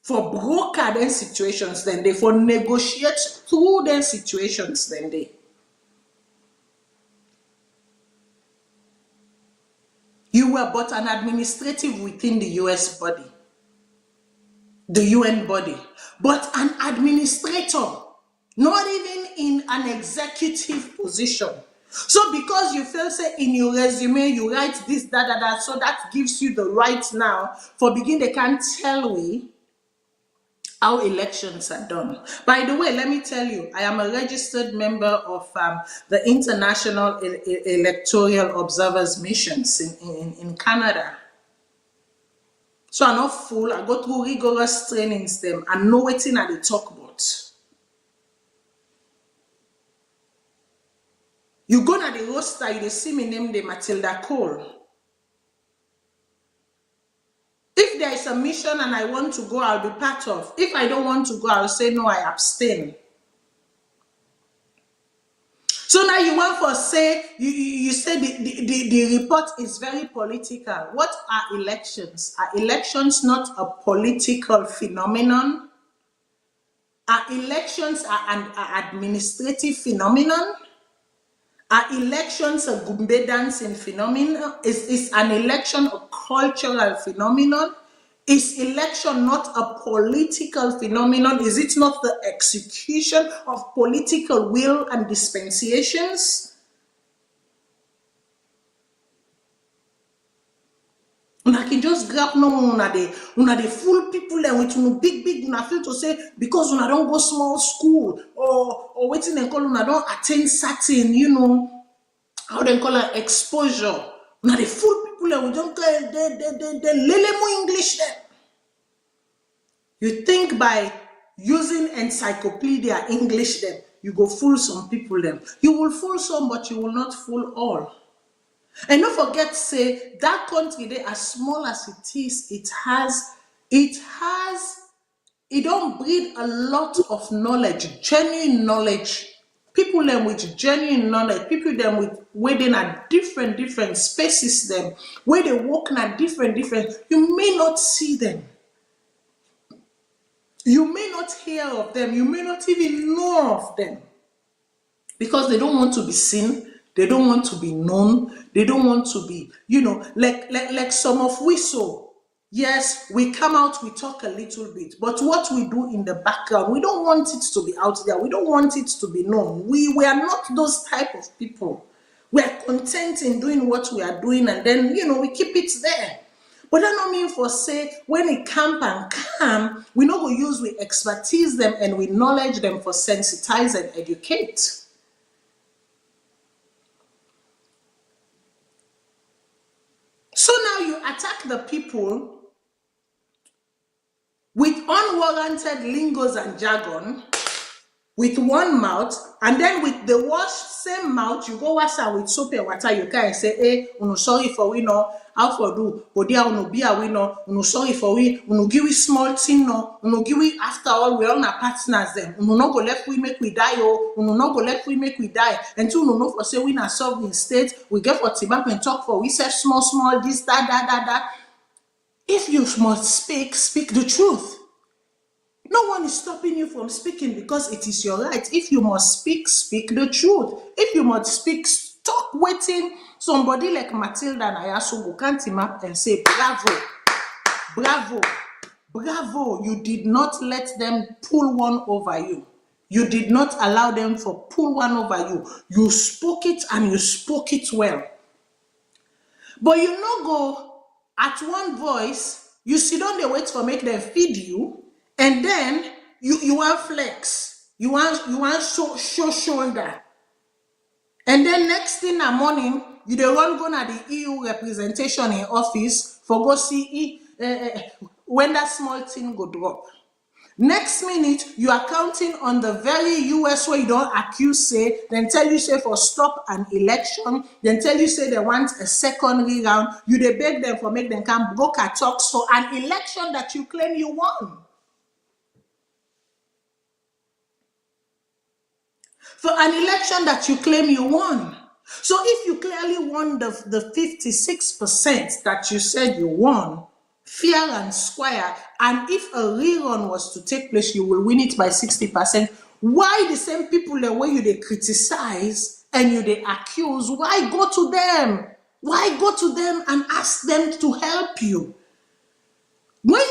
for broker then situations then they for negotiate through then situations then they. You were but an administrative within the US body, the UN body, but an administrator, not even in an executive position. So because you feel say in your resume, you write this, that, so that gives you the right now for begin they can't tell we how elections are done. By the way, let me tell you, I am a registered member of the International Electoral Observers Missions in Canada. So I'm not fool. I go through rigorous trainings them and know what I they talk about. You go na the roster, you see me name the Matilda Cole. If there is a mission and I want to go, I'll be part of. If I don't want to go, I'll say no, I abstain. So now you want for say, you say the report is very political. What are elections? Are elections not a political phenomenon? Are elections an administrative phenomenon? Are elections a Gumbe dancing phenomenon? Is an election a cultural phenomenon? Is election not a political phenomenon? Is it not the execution of political will and dispensations? Una can just grab no una the full people and with no big una feel to say because una don't go small school or waiting and call una don't attend certain, you know, how they call it exposure. Una the full people and we don't they lele mo English them. You think by using encyclopedia English them, you go fool some people them. You will fool some, but you will not fool all. And don't forget, say that country there, as small as it is, it don't breed a lot of knowledge, genuine knowledge. People them with genuine knowledge, people them with waiting at different spaces them, where they walk at different. You may not see them. You may not hear of them. You may not even know of them. Because they don't want to be seen, they don't want to be known, they don't want to be, like some of we so. Yes, we come out, we talk a little bit, but what we do in the background, we don't want it to be out there. We don't want it to be known. We are not those type of people. We are content in doing what we are doing, and then, we keep it there. But that don't mean for say, when it camp and come, we know we use, we expertise them and we knowledge them for sensitize and educate. So now you attack the people with unwarranted lingos and jargon, with one mouth, and then with the same mouth, you go wash out with soap and water, you can say, hey, uno sorry for we no, how for do, but there uno be a we no, uno sorry for we, uno give we small thing no, uno give we after all, we all our partners them, uno no go left we make we die, oh, uno no go left we make we die, and two uno no for say we na sovereign state, we get for tibak and talk for we say small, this, that. If you must speak the truth. No one is stopping you from speaking because it is your right. If you must speak the truth. If you must speak, stop waiting. Somebody like Matilda Nayasu can't team up and say, bravo. You did not let them pull one over you. You did not allow them to pull one over you. You spoke it and you spoke it well. But you no go at one voice, you sit down there wait for make them feed you. And then you want flex, you want show shoulder, and then next thing in the morning you dey run go na the EU representation in office for go see when that small thing go drop. Next minute you are counting on the very US where you don't accuse say, then tell you say for stop an election, then tell you say they want a second round. You dey beg them for make them come broke a talks for an election that you claim you won. For an election that you claim you won. So if you clearly won the 56% that you said you won, fair and square, and if a rerun was to take place, you will win it by 60%. Why the same people the way you they criticize and you they accuse, why go to them? Why go to them and ask them to help you? When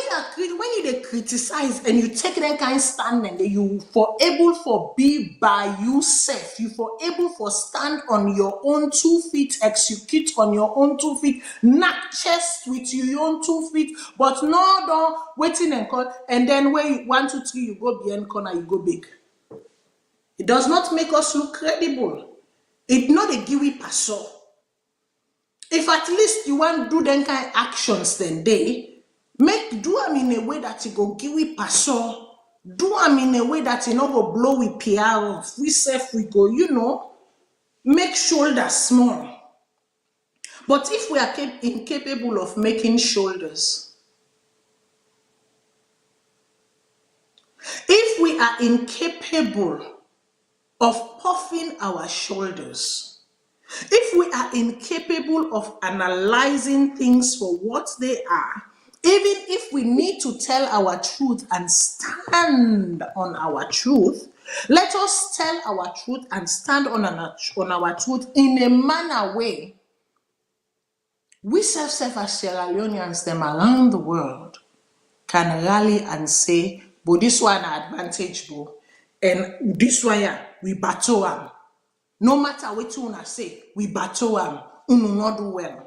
you criticize and you take that kind of stand and you for able for be by yourself, you for able for stand on your own 2 feet, execute on your own 2 feet, knock chest with your own 2 feet, but no don't waiting and call, and then when you 1, 2, 3, you go behind corner, you go big. It does not make us look credible. It's not a give passo. If at least you want to do them kind of actions, then do them in a way that you go give we passo. Do them in a way that you not go blow with PR off. We go, make shoulders small. But if we are incapable of making shoulders, if we are incapable of puffing our shoulders, if we are incapable of analyzing things for what they are, even if we need to tell our truth and stand on our truth, let us tell our truth and stand on our truth in a manner way we self as Sierra Leoneans them around the world can rally and say, but this one advantage, bro, and this one we battle am. No matter what you wanna say, we battle am. Uno not do well.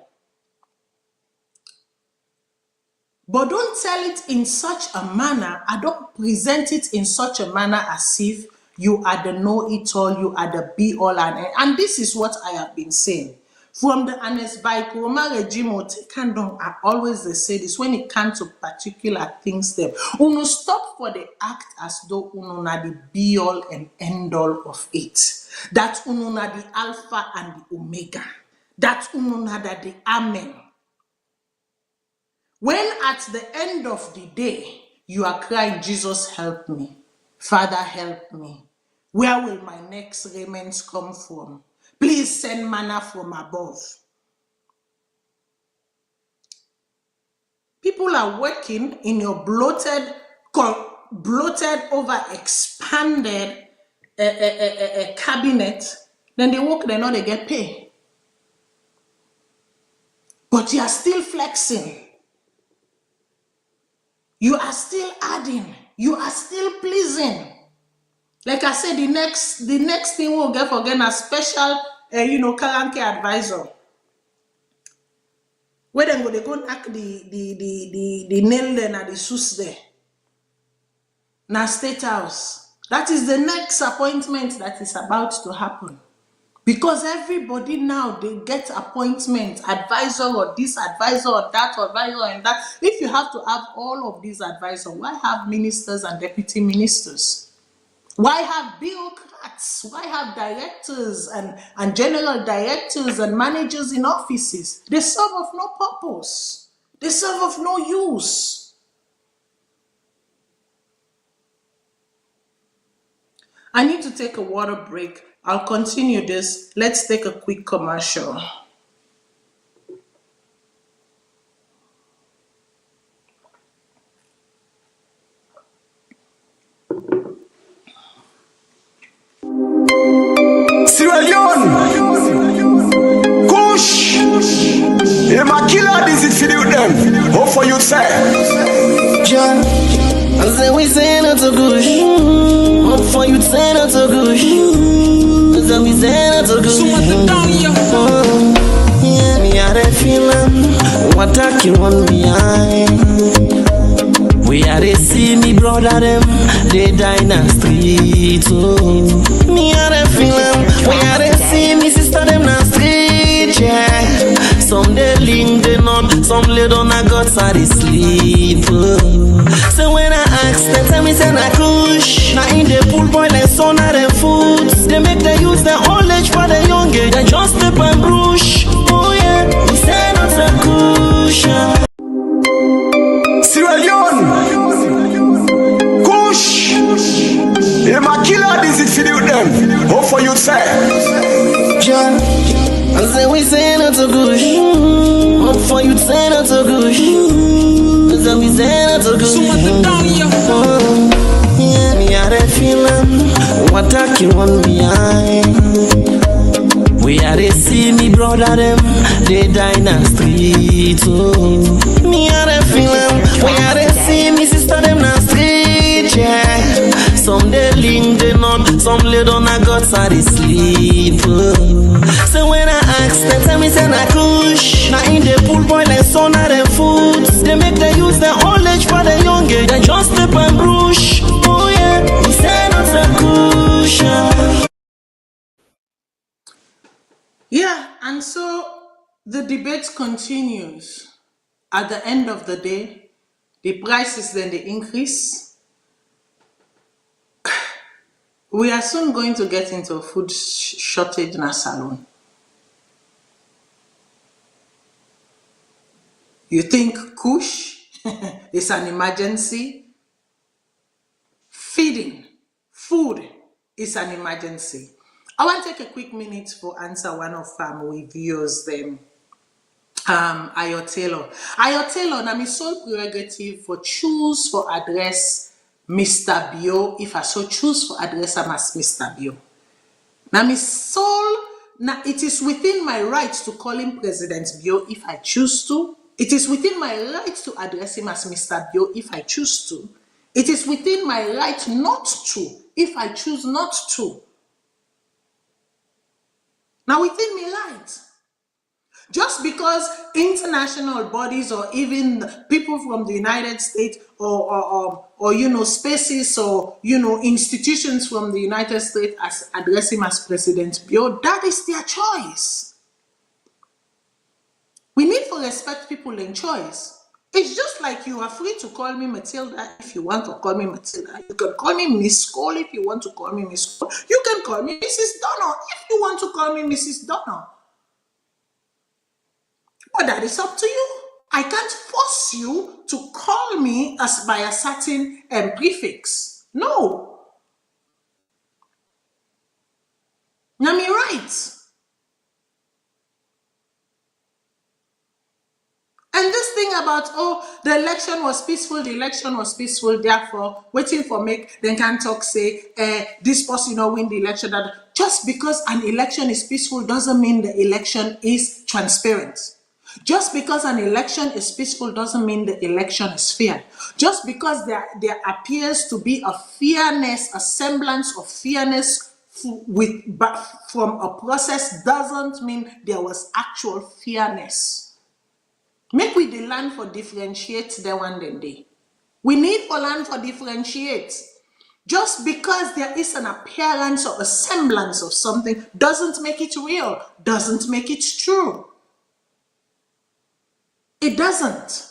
But don't tell it in such a manner, I don't present it in such a manner as if you are the know-it-all, you are the be-all and this is what I have been saying. From the Anesbai regime or taken down, I always they say this when it comes to particular things them. Uno stop for the act as though uno na the be all and end all of it. That uno na the alpha and the omega. That uno na the amen. When at the end of the day, you are crying, Jesus help me. Father help me. Where will my next raiments come from? Please send manna from above. People are working in your bloated, over expanded cabinet. Then they work, they know they get paid. But you are still flexing. You are still adding. You are still pleasing. Like I said, the next thing we'll get for getting a special, Kalanke advisor. Where then they go knock the nail there and the sus there. Now State House. That is the next appointment that is about to happen. Because everybody now, they get appointment, advisor or this advisor or that advisor and that. If you have to have all of these advisors, why have ministers and deputy ministers? Why have bureaucrats? Why have directors and general directors and managers in offices? They serve of no purpose. They serve of no use. I need to take a water break. I'll continue this. Let's take a quick commercial. Sierra Leone, Kush, Yumkella, this is for them. Hope for you, sir. John, I say we say not so good. Hope for you, say not so good. I say we say not so good. Yeah, me had a feeling what I can run behind. We are they see me brother them, they die in the street. Oh. Me are they feeling, we are they see me sister them in the street. Yeah. Some they link they not, some lay down a guts are they sleep. Oh. So when I ask them, tell me say na kush. Now in the pool boy like son of them foods. They make them use their old age for the young age. They just step and brush. Oh yeah, we say not a kush. Sierra Leone, Kush, Yumkella, this is for them. Hope for you, sir. John, I say we say not so good. Hope for you, say not so good. I say we say not so good. Yeah, me had a feeling what I can run behind. We are they see me brother them, they die in the street. Oh. Me are they feeling, we are they see me sister them in the street. Yeah. Some they link they not, some lay down a guts are they sleep. Oh. So when I ask them, tell me say na kush. Now in the pool boy like son of them foods. They make them use their old age for the young age. They just step and brush. Oh yeah, we say not a kush. Yeah, and so the debate continues. At the end of the day, the prices then they increase. We are soon going to get into a food shortage in Salone. You think kush is an emergency? Feeding, food is an emergency. I want to take a quick minute to answer one of my viewers them. Ayotelo, na my sole prerogative for choose for address Mr. Bio. If I so choose for address him as Mr. Bio. Now my sole, now it is within my right to call him President Bio if I choose to. It is within my right to address him as Mr. Bio if I choose to. It is within my right not to if I choose not to. Now within me right. Just because international bodies or even people from the United States or spaces or institutions from the United States address him as President Bio, that is their choice. We need to respect people in choice. It's just like you are free to call me Matilda if you want to call me Matilda. You can call me Miss Cole if you want to call me Miss Cole. You can call me Mrs. Donald if you want to call me Mrs. Donald. But that is up to you. I can't force you to call me as by a certain prefix. No. Now me right. And this thing about, oh, the election was peaceful, therefore, waiting for make, then can talk, say, this person not win the election. That just because an election is peaceful doesn't mean the election is transparent. Just because an election is peaceful doesn't mean the election is fair. Just because there appears to be a fairness, a semblance of fairness from a process doesn't mean there was actual fairness. Make we the land for differentiate the one then day. We need for land for differentiate. Just because there is an appearance or a semblance of something doesn't make it real, doesn't make it true. It doesn't.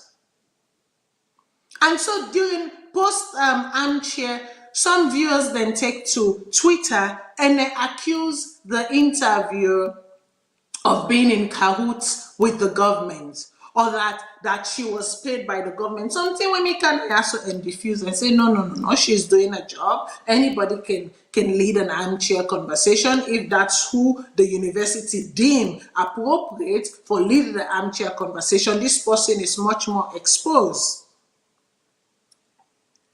And so during post armchair, some viewers then take to Twitter and they accuse the interviewer of being in cahoots with the government, or that she was paid by the government. Something when we can also diffuse and say, no, she's doing a job. Anybody can lead an armchair conversation if that's who the university deem appropriate for leading the armchair conversation. This person is much more exposed.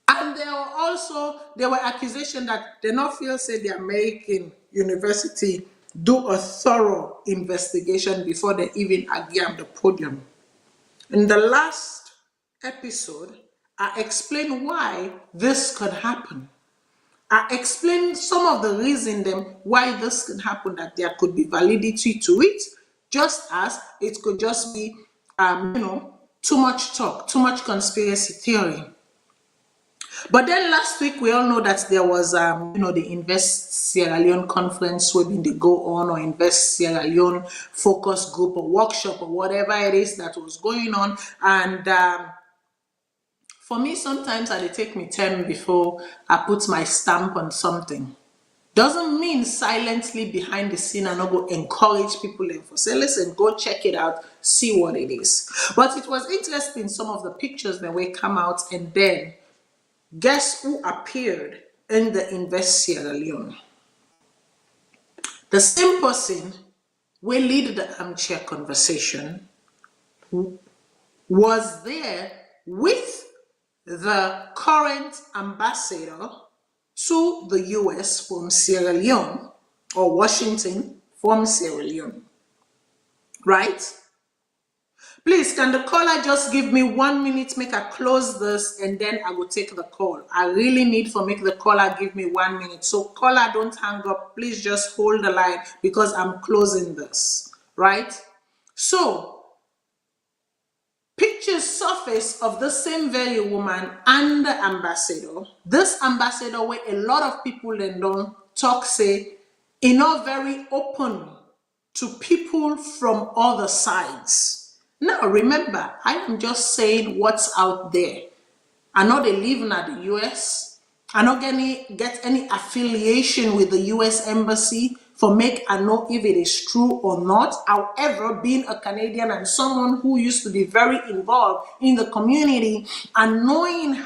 And there were accusations that they not feel say the American university do a thorough investigation before they even agree on the podium. In the last episode, I explained why this could happen. I explained some of the reasons why this could happen, that there could be validity to it, just as it could just be, too much talk, too much conspiracy theory. But then last week, we all know that there was, the Invest Sierra Leone conference where they go on, or Invest Sierra Leone focus group or workshop or whatever it is that was going on. And for me, sometimes it take me time before I put my stamp on something. Doesn't mean silently behind the scene and not go encourage people and say, listen, go check it out, see what it is. But it was interesting, some of the pictures that will come out, and then guess who appeared in the Invest Sierra Leone? The same person will lead the armchair conversation was there with the current ambassador to the US from Sierra Leone, or Washington from Sierra Leone, right? Please, can the caller just give me 1 minute, make I close this, and then I will take the call. I really need for make the caller give me 1 minute. So caller, don't hang up. Please just hold the line because I'm closing this, right? So, pictures surface of the same very woman and the ambassador. This ambassador where a lot of people then don't talk, say, not very open to people from other sides. Now, remember, I am just saying what's out there. I know they live in the US. I not get any affiliation with the US Embassy for make I know if it is true or not. However, being a Canadian and someone who used to be very involved in the community and knowing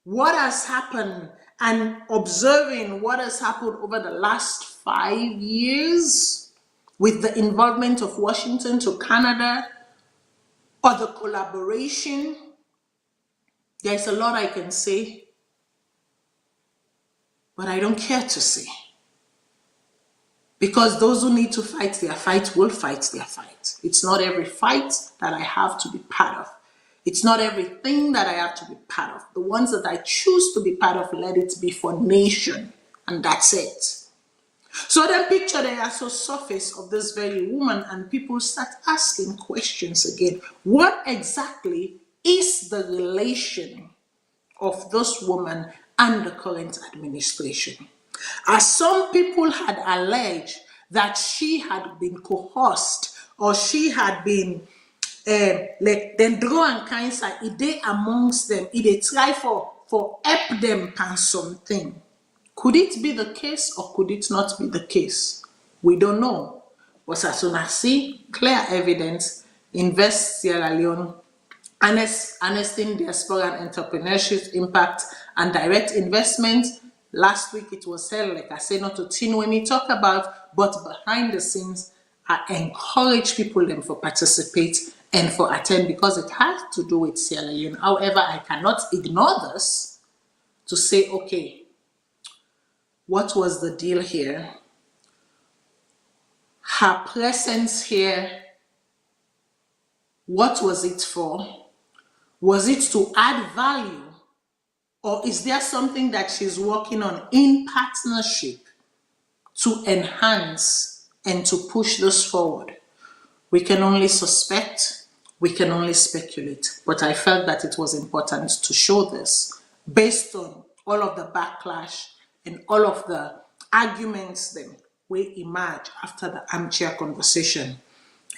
what has happened and observing what has happened over the last 5 years, with the involvement of Washington to Canada, or the collaboration, there's a lot I can say, but I don't care to say. Because those who need to fight their fight will fight their fight. It's not every fight that I have to be part of. It's not everything that I have to be part of. The ones that I choose to be part of, let it be for nation, and that's it. So then picture the also surface of this very woman, and people start asking questions again. What exactly is the relation of this woman and the current administration? As some people had alleged that she had been coerced or she had been like then draw and cancer, it they amongst them, it they try for help them pan something. Could it be the case or could it not be the case? We don't know. But as soon as see clear evidence, invest Sierra Leone, harnessing diaspora and entrepreneurship impact and direct investment. Last week it was held, like I say, not to tin when we talk about, but behind the scenes, I encourage people them for participate and for attend because it has to do with Sierra Leone. However, I cannot ignore this to say, okay, what was the deal here? Her presence here, what was it for? Was it to add value? Or is there something that she's working on in partnership to enhance and to push this forward? We can only suspect, we can only speculate, but I felt that it was important to show this based on all of the backlash and all of the arguments that will emerge after the armchair conversation.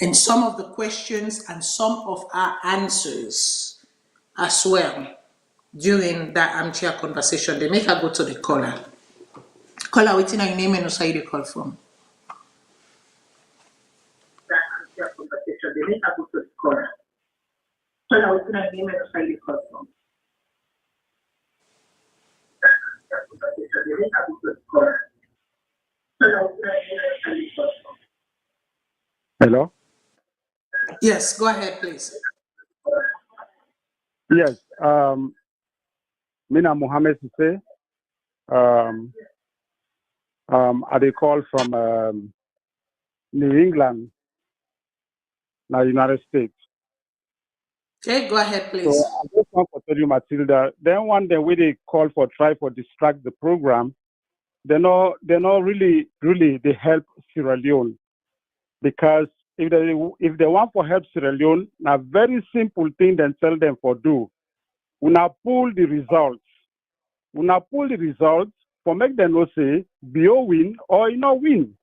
And some of the questions and some of our answers as well during that armchair conversation, they make her go to the caller. Caller, what's your name and also you call from? That armchair conversation, they make her go to the caller. Caller, what's your name and also you call from? That armchair conversation, they make her go to the caller. Caller, what's your name and also you call from? Hello? Yes, go ahead, please. Yes. Mina Mohammed Sise. I dey call from New England, now United States. Okay, go ahead, please. So I just want to tell you, Matilda, then one day we they call for try for distract the program, they're not really they help Sierra Leone. Because if they want for help Sierra Leone, a very simple thing then tell them for do. Una pull the results. Una pull the results for make them know say BO win or you not win.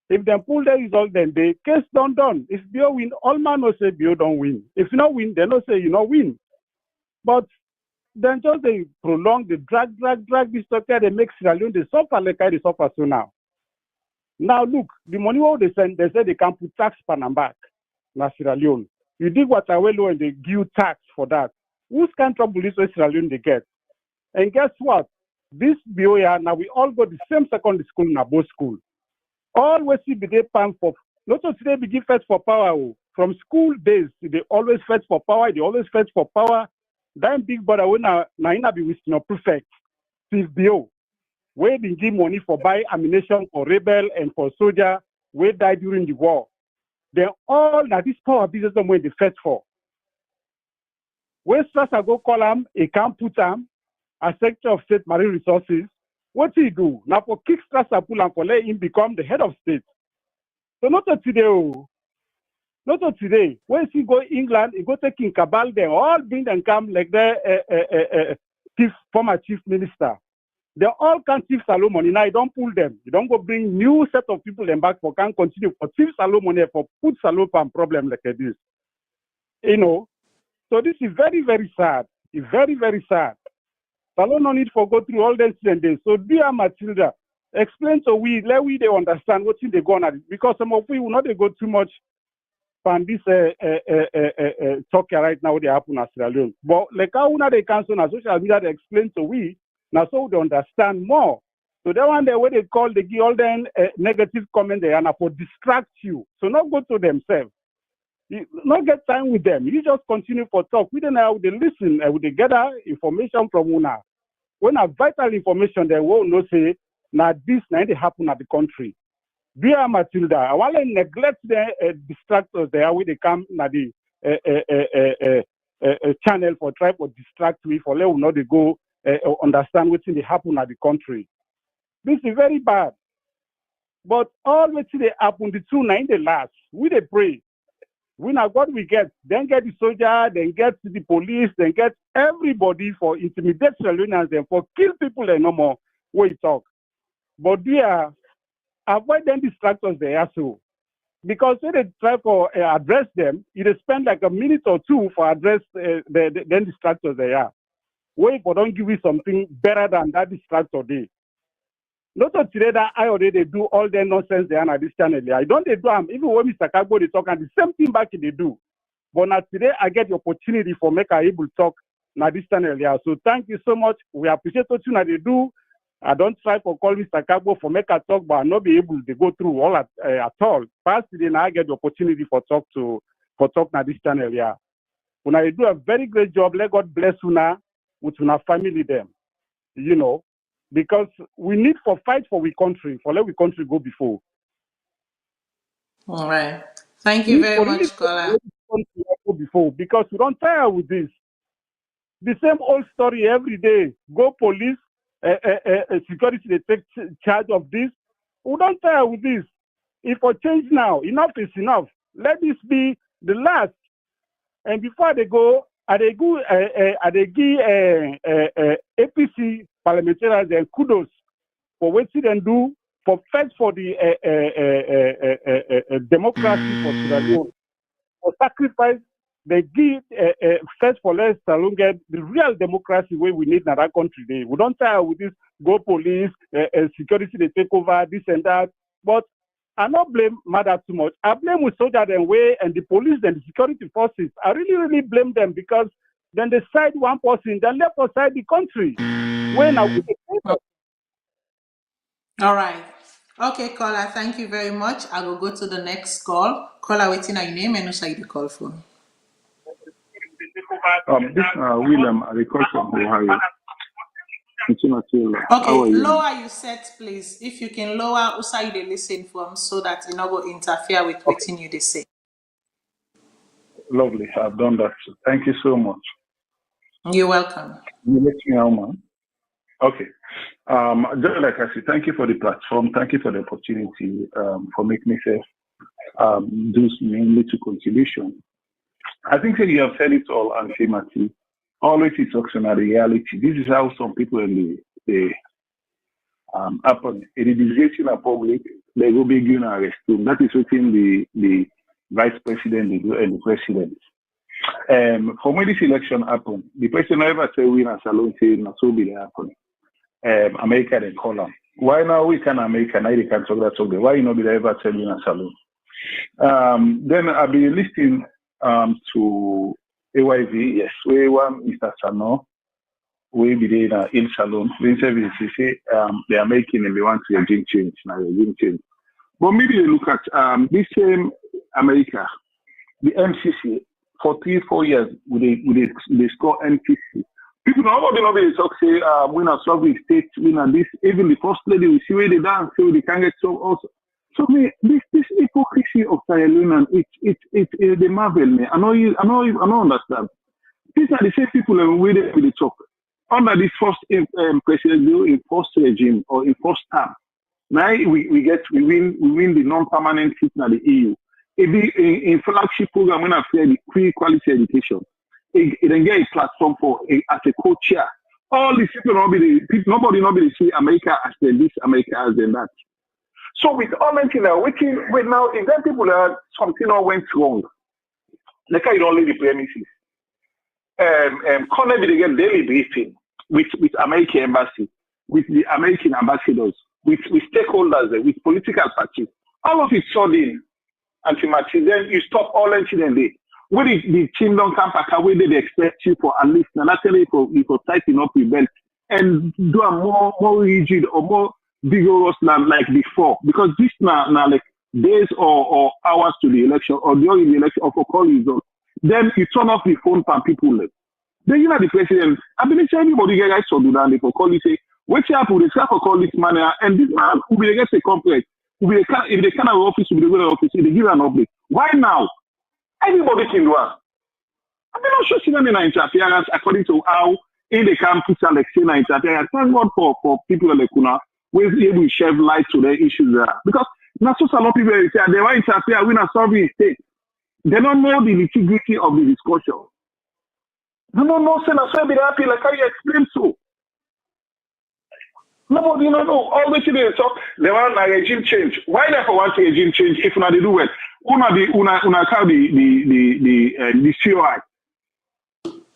If they pull the result, then the case done. If BO win, all man know say BO don't win. If you not win, they not say you not win. But then just they prolong the drag this structure, they make Sierra Leone they suffer like they suffer so now. Now look, the money what they send, they say they can put tax pan and back. Na Sierra Leone. You dig what I will and they give tax for that. Whose kind of trouble is what Sierra Leone they get? And guess what? This BOA now we all go the same secondary school in both school. Always see be they pan for not so today be give first for power. From school days, they always fight for power, they always fight for power. Then big brother when na be with no prefect. Steve BO. Where they give money for buy ammunition for rebel and for soldier where died during the war. Then all that this power business when they fight for. Where Strasser go call him, he can't put him as Secretary of State Marine Resources. What he do? Now for kick Strasser pull and for let him become the head of state. So not today, not today. When he go England, he go take in cabal them, all bring them come like the former chief minister. They all can Chief Salone. Now you don't pull them. You don't go bring new set of people them back for can continue for Chief Salone for put Salone and problem like this. You know. So this is very, very sad. It's very, very sad. Salone no need for go through all this and this. So dear Matilda, explain to let we they understand what they go on at it. Because some of we will not go too much on this talk right now they happen at Sierra Leone. But like how they cancel on social media they explain to we. Now, so they understand more. So that one day, where they call, they give all them negative comment there and for distract you. So not go to themselves. You not get time with them. You just continue for talk. We don't know how they listen. They gather information from una. When a vital information, they will not say, now this now they happen at the country. Dear Matilda, I want to neglect the distractors there where they come na the channel for try for distract me for let not they go. Understand what's in the happen at the country. This is very bad. But all what they happen, the two nine the last. We they pray. We now what we get, then get the soldier, then get the police, then get everybody for intimidate Salonians and for kill people and no more. We talk. But they are avoid them distractors there so. Because when they try for address them, they spend like a minute or two for address the distractors they are. Wait for don't give you something better than that distractor day. Not today that I already do all the nonsense they are on this channel. I don't they do them. Even when Mr. Kagbo they talk and the same thing back they do. But now today I get the opportunity for make I able to talk on this channel. Yeah. So thank you so much. We appreciate what you they do. I don't try for call Mr. Kagbo for make a talk, but I not be able to go through all at all. First today now I get the opportunity for talk on this channel. Yeah. When I do a very great job, let God bless you now with our family them. You know. Because we need for fight for we country, for let we country go before. All right. Thank you very much, Kola. Go before, because we don't tire with this. The same old story every day. Go police, security, they take charge of this. We don't tire with this. If for change now, enough is enough. Let this be the last. And before they go, they give APC parliamentarians and kudos for what they do for fight for the democracy for Sierra Leone. For sacrifice, they give first for less Salone get the real democracy way we need in our country. We don't tire with this go police, security they take over, this and that. But I not blame Mother too much. I blame with soldiers and way and the police and the security forces. I really blame them because then they side one person, then left aside the country. When I All right. Okay, caller, thank you very much. I will go to the next call. Caller, waiting on your name and also the call for. This William, I call from Ohio. Okay, lower your set, please. If you can lower, also you listen from so that you not go interfere with what you they say. Lovely, I've done that. Thank you so much. You're welcome. You let me out, man. Okay. Just like I said, thank you for the platform. Thank you for the opportunity for making me say do mainly to contribution. I think that you have said it all, Auntie Matty. Always it talks on a reality. This is how some people in the happen. In the disgracing of public, they go big and arrest them. That is within the vice president and the president. For when this election happened, the president never say we in Salone say not so be happen. America they call them. Why now we can America now they can talk that talk. Why you not be ever tell you in Salone? Then I'll be listening to AYV, yes, we want Mr. Sano, we be there in Salone. We say they are making and they want to regime change now, regime change. But maybe they look at this same America, the MCC, for 3-4 years, they score MCC. People nobody know they talk say we not serving states, we not this. Even the first lady, we see where they dance, so they can get so also. So this hypocrisy of Sierra Leone, it's they marvel me. I don't understand. These are the same people who they talk under this first president in first regime or in first term. Now we win the non-permanent seat in the EU. In flagship program when I say the free quality education, it then get a platform for as a co-chair. All these people nobody see America as this, America as that. So with all mentioned now, wait now, if then people are something all went wrong, like I don't leave the premises. Connect they get daily briefing with American embassy, with the American ambassadors, with stakeholders, with political parties. All of it sudden, anti-Martin, then you stop all incident there. When the team don't come back, where they expect you for at least, and actually for tighten up your belt and do a more rigid or more vigorous than like before, because this now like days or hours to the election or during the election or for call results, then you turn off the phone from people. Then you know the president. I believe everybody guys to do that. They for call you say, what's up with the for call this man and this man will be against a complex. If they can have office, will be the office, they give an update. Why now? Everybody can do it. I'm not sure she's an interference according to how in the campus like say interference. Thank God for people like Kuna. We able to shed light to the issues there. Because not so a lot of people say they want to interfere, we're not solving state. They don't know the nitty-gritty of the discussion. They don't know, so be happy like how you explain so. Nobody don't know. All the things they talk, they want a regime change. Why they want a regime change if not they do it? una call the COI.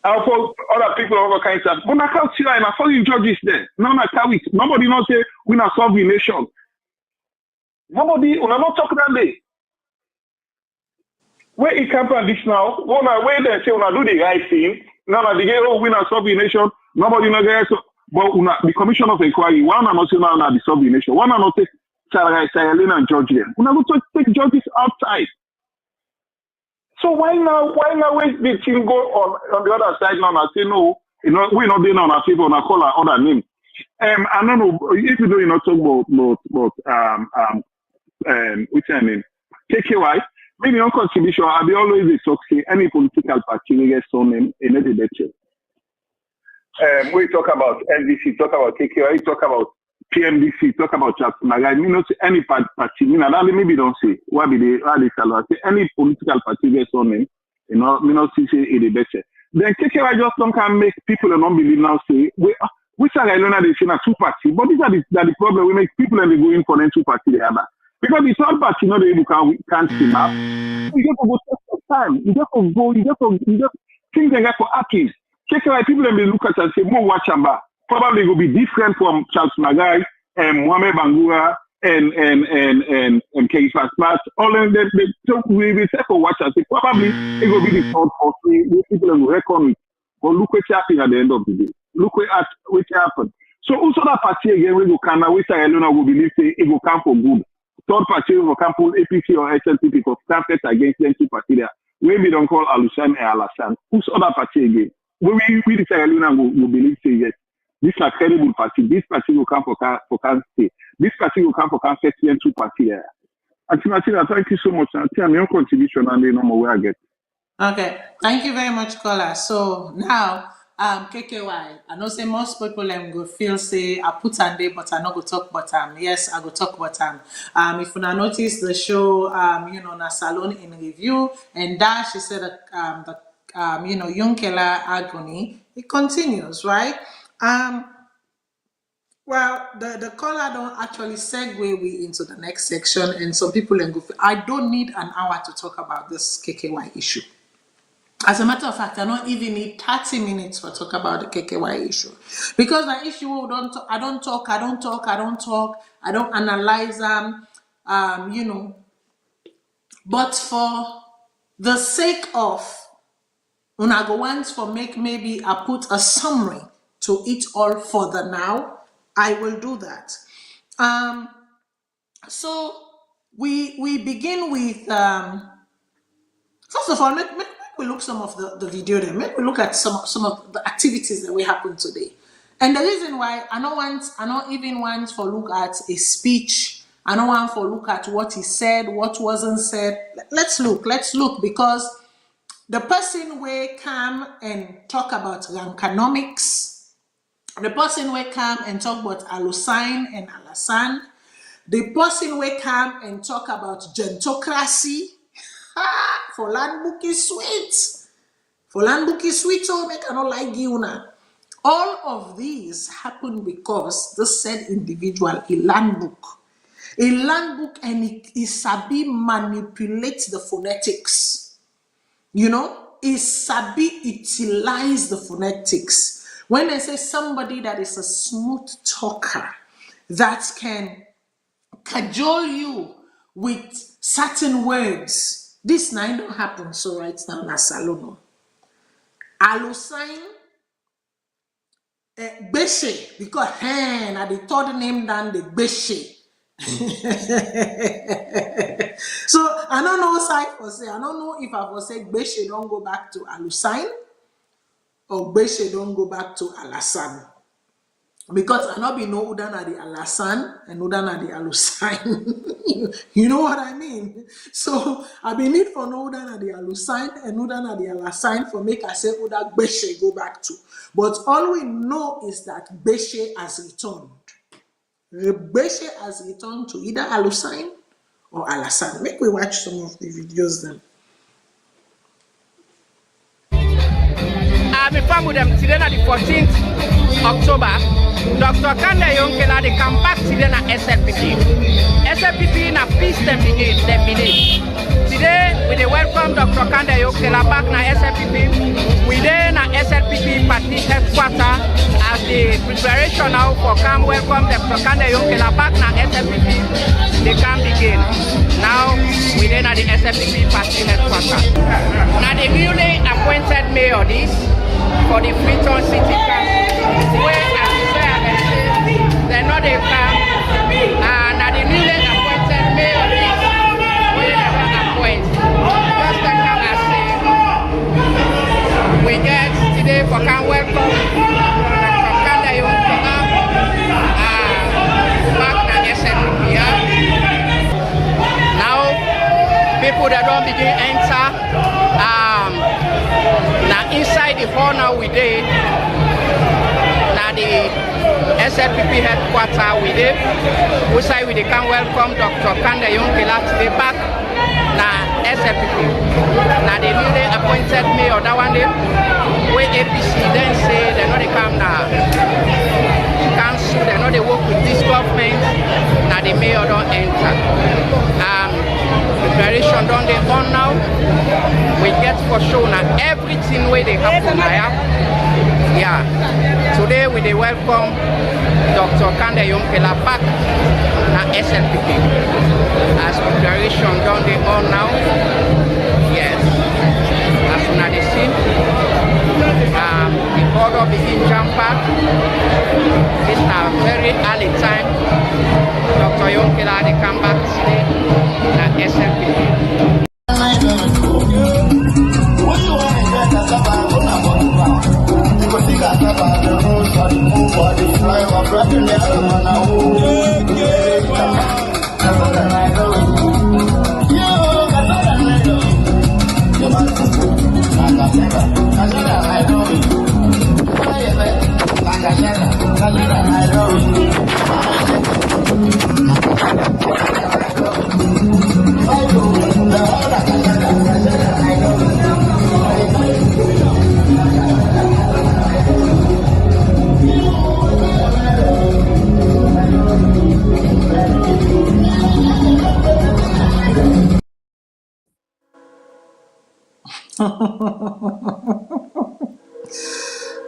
For other people of all kinds of una call COI and I saw the judges there. Now I call it. Nobody not say we not solve the nation. Nobody una not talk that way. Where it come from this now? Where they say una do the right thing. Now they get we not solve the nation. Nobody not get so. But the commission of inquiry, one and not say now the solve the nation. One and not take Salone and George them. Una not take judges outside. So why now when the thing go on the other side now and say no, we're not doing on our people and I call our other name. I don't know if you don't talk about what's her name? KKY, maybe on contribution, I'll be always talk say any political party will get some name in every lecture. We talk about NDC, talk about KKY, talk about PMDC, talk about Jackson. I mean, not any party. Maybe don't say why they say any political party gets on name. Me not see it the better. Then KKY just don't can make people and non-believe now say which are Leone they say na two party, but these are the problem. We make people and they go in for them two party the other because the third party they can't team up. You just go take your time. You just things they get for acting. KKY people and they look at and say more watch and back. Probably will be different from Charles Magai and Mohamed Bangura and Keifas Smart. All of them, so we will take a watch and say probably it will be the third for people will reckon it. But look what's happening at the end of the day. Look what happened. So also that party again we go come which Leone will believe say it will come for good. Third party will come for APC or SLP because started against them two party there. We don't call Alushan and Alassane. Who's other party again? We decide Leone will believe say yes. This is a credible party. This party will come for Kansas State. This party will come for Kansas State and two party there. And Martina, thank you so much. And tell me your contribution and the number where I get. Okay, thank you very much, Kola. So now, KKY, I know say most people go feel say I put on there, but I not go talk about yes, I go talk about if you notice the show, na Salone in review, and Dash she said the Yumkella Agony, it continues, right? Well, the caller don't actually segue we into the next section, and some people go. I don't need an hour to talk about this KKY issue. As a matter of fact, I don't even need 30 minutes for talk about the KKY issue because the issue I don't talk, I don't analyze them, But for the sake of una go once for make maybe I put a summary to it all for the now. I will do that. So we begin with first of all, make we look some of the video there. Make we look at some of the activities that will happen today. And the reason why I don't even want for look at a speech. I don't want for look at what he said, what wasn't said. Let's look because the person will come and talk about rankonomics. The person will come and talk about Alusine and Alassane. The person will come and talk about gentocracy. For land book is sweet. For land book is sweet, so make I not like you now. All of these happen because the said individual a land book, and it sabi manipulate the phonetics. It sabi utilize the phonetics. When I say somebody that is a smooth talker that can cajole you with certain words, this now don't happen so right now na Salone. Alusine Beshe, because na the third name than the Beshe. So I don't know side for say. I don't know if I will say Beshe don't go back to Alusine or Beshe don't go back to Alassane. Because I not be know Udan at the Alassane and Udan at the Alusine. You know what I mean? So I be need for no Udan at the Alusine and Udan at the Alassane for make I say Udan Beshe go back to. But all we know is that Beshe has returned. Beshe has returned to either Alusine or Alassane. Make we watch some of the videos then. I'm a fan with them today on the 14th October. Dr. Kanda Yumkella, they come back today na SLPP. SLPP na peace them begin. Today, we dey welcome Dr. Kanda Yumkella back na SLPP. We dey na SLPP party headquarters as the preparation now for come welcome Dr. Kanda Yumkella back na SLPP. They can begin. Now, we dey na the SLPP party headquarters. Now, the newly appointed mayor this for the Freetown City Council, where they know they come, and the newly appointed mayor this, where they can appoint. Just like how I say, we get today for can welcome Dr. Kanda Yumkella back na SLPP. Now, people that don't begin enter, now inside the hall now we did, now the SLPP headquarters we did, we say we can welcome Dr. Kanda Yumkella today back now SLPP. Now the newly appointed mayor that one day, where APC then say they know they come now council, they know they work with this government, now the mayor don't enter. Preparation done they on now. We get for sure now everything where they happen now. Yeah. Today we dey welcome Dr. Kanda Yumkella back na SLPP. As preparation done they on now. Yes. As una dey see, the order begin jump back. This is a very early time. Dr. Yumkella they come back today na SLPP.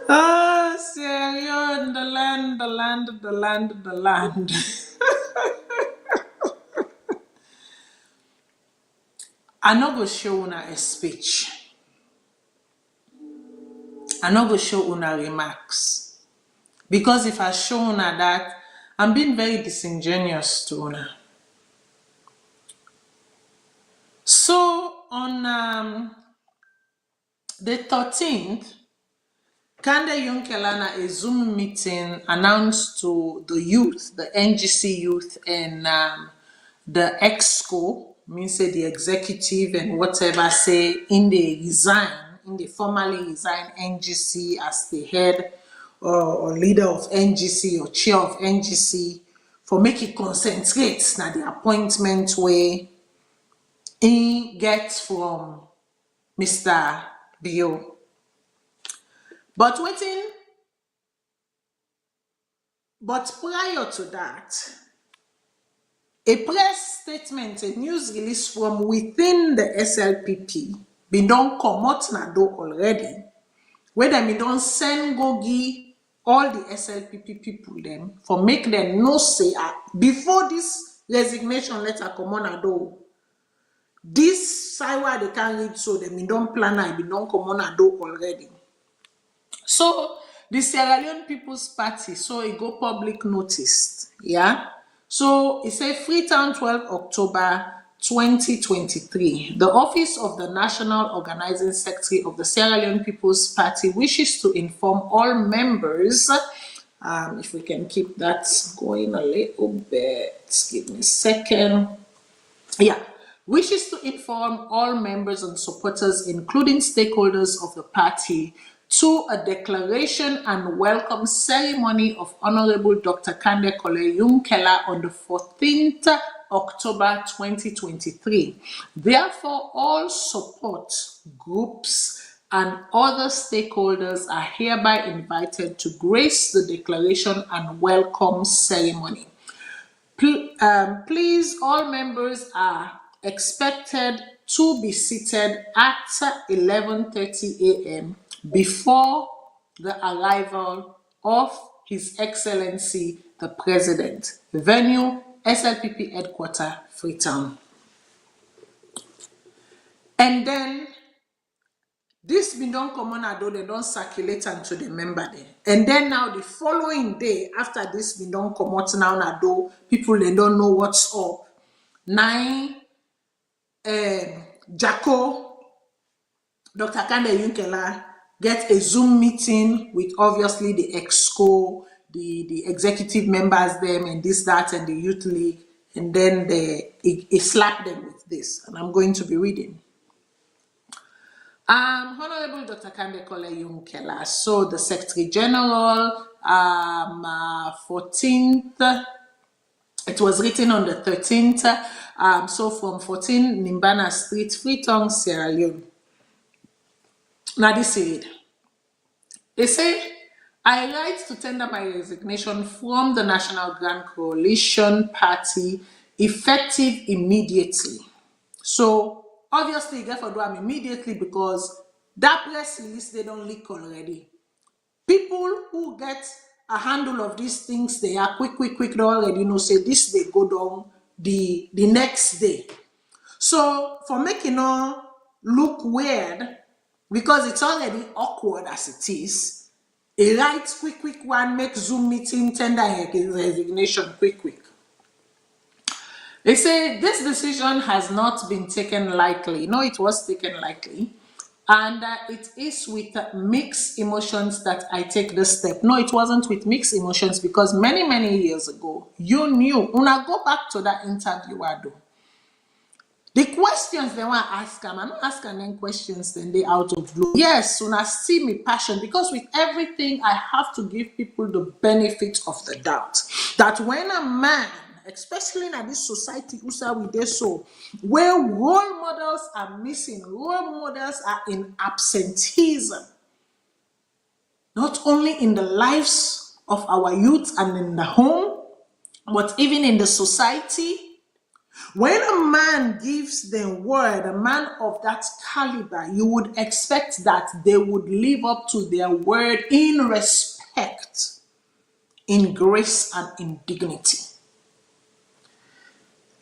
Ah, Sierra Leone, the land. I no go show una a speech. I no go show una remarks. Because if I show una that, I'm being very disingenuous to una. So, on the 13th, Kanda Yumkella na a Zoom meeting announced to the youth, the NGC youth, and the EXCO, means say the executive and whatever, say in the formally resign NGC as the head or leader of NGC or chair of NGC, for make it concentrate na the appointment where he gets from Mr. Bio. But prior to that, a press statement, a news release from within the SLPP, been done come out na do already, where them been done send go give all the SLPP people them for make them know say before this resignation letter come on na do. This Saiwa they can't read, so they been done plan and been done come on na do already. So the Sierra Leone People's Party, so it go public noticed, yeah. So it say Freetown 12 October 2023. The Office of the National Organizing Secretary of the Sierra Leone People's Party wishes to inform all members. If we can keep that going a little bit, give me a second. Yeah. Wishes to inform all members and supporters, including stakeholders of the party, to a declaration and welcome ceremony of Honorable Dr. Kanda Yumkella on the 14th October 2023. Therefore, all support groups and other stakeholders are hereby invited to grace the declaration and welcome ceremony. Please, all members are expected to be seated at 11:30 a.m. before the arrival of His Excellency the President. Venue, SLPP headquarters, Freetown. And then this been done common ado, they don't circulate unto the member there. And then now the following day, after this been done come out now ado, people they don't know what's up. Jacko, Dr. Kande Yumkella get a Zoom meeting with obviously the EXCO, the executive members, them, and this, that, and the youth league, and then he slapped them with this, and I'm going to be reading. Honorable Dr. Kande Yumkella, so the Secretary General, 14th, it was written on the 13th, so from 14 Nimbana Street, Freetown, Sierra Leone. Now this is it. They say, I write to tender my resignation from the National Grand Coalition Party effective immediately. So obviously you get for do them immediately because that press release they don't leak already. People who get a handle of these things, they are quick, they already know say this they go down the next day. So for making all look weird, because it's already awkward as it is, a right quick one, make Zoom meeting, tender resignation quick. They say this decision has not been taken lightly. No, it was taken lightly. And it is with mixed emotions that I take this step. No, it wasn't with mixed emotions because many years ago, you knew. When I go back to that interview I do, the questions they want to ask them, I'm not asking them questions then they out of blue. Yes, when I see me passion, because with everything, I have to give people the benefit of the doubt. That when a man, especially in this society, where role models are missing, role models are in absenteeism, not only in the lives of our youth and in the home, but even in the society. When a man gives them word, a man of that caliber, you would expect that they would live up to their word in respect, in grace, and in dignity.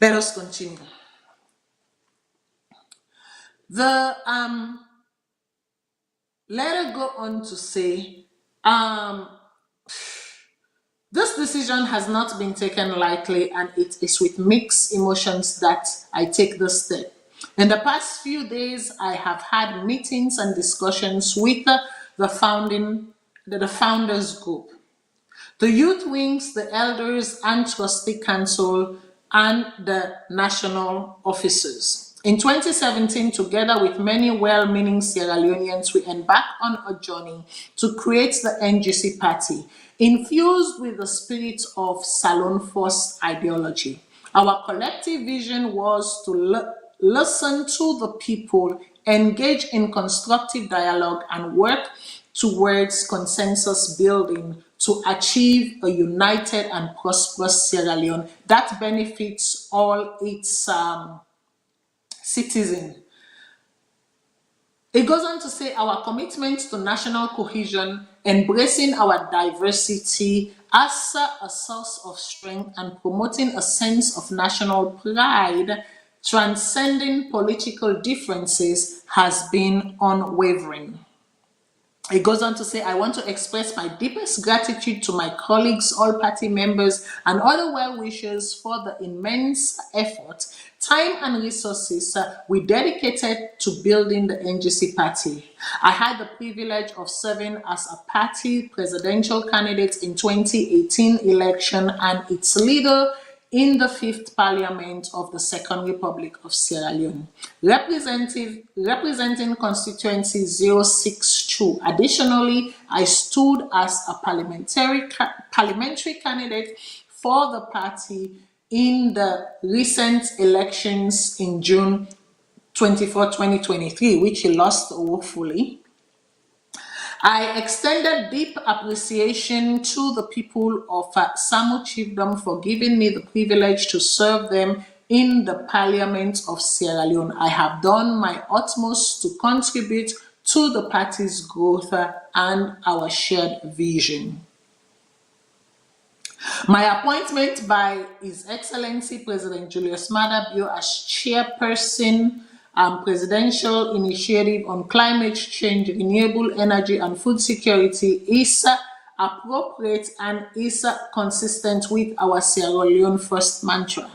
Let us continue. The letter go on to say, this decision has not been taken lightly, and it is with mixed emotions that I take this step. In the past few days, I have had meetings and discussions with the founders group, the youth wings, the elders and trustee council, and the national officers. In 2017, together with many well-meaning Sierra Leoneans, we embarked on a journey to create the NGC party, infused with the spirit of Salone First ideology. Our collective vision was to listen to the people, engage in constructive dialogue, and work towards consensus building to achieve a united and prosperous Sierra Leone that benefits all its citizens. It goes on to say our commitment to national cohesion, embracing our diversity as a source of strength and promoting a sense of national pride, transcending political differences, has been unwavering. It goes on to say, I want to express my deepest gratitude to my colleagues, all party members, and other well-wishers for the immense effort, time, and resources we dedicated to building the NGC party. I had the privilege of serving as a party presidential candidate in 2018 election and its leader in the 5th Parliament of the Second Republic of Sierra Leone, representing constituency 062. Additionally, I stood as a parliamentary candidate for the party in the recent elections in June 24, 2023, which he lost woefully. I extended deep appreciation to the people of Samu Chiefdom for giving me the privilege to serve them in the Parliament of Sierra Leone. I have done my utmost to contribute to the party's growth and our shared vision. My appointment by His Excellency President Julius Maada Bio as chairperson Presidential Initiative on Climate Change, Renewable Energy and Food Security is appropriate and is consistent with our Sierra Leone First mantra.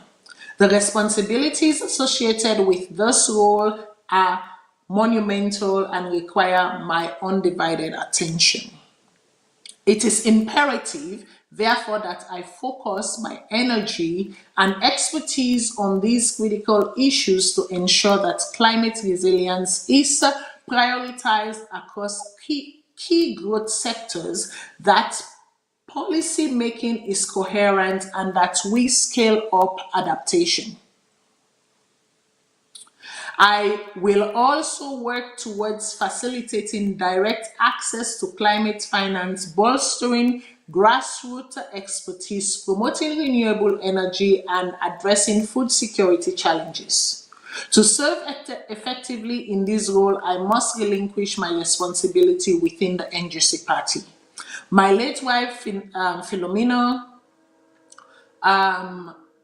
The responsibilities associated with this role are monumental and require my undivided attention. It is imperative, therefore, that I focus my energy and expertise on these critical issues to ensure that climate resilience is prioritized across key growth sectors, that policy making is coherent, and that we scale up adaptation. I will also work towards facilitating direct access to climate finance, bolstering grassroots expertise, promoting renewable energy, and addressing food security challenges. To serve effectively in this role, I must relinquish my responsibility within the NGC party. My late wife, Philomena,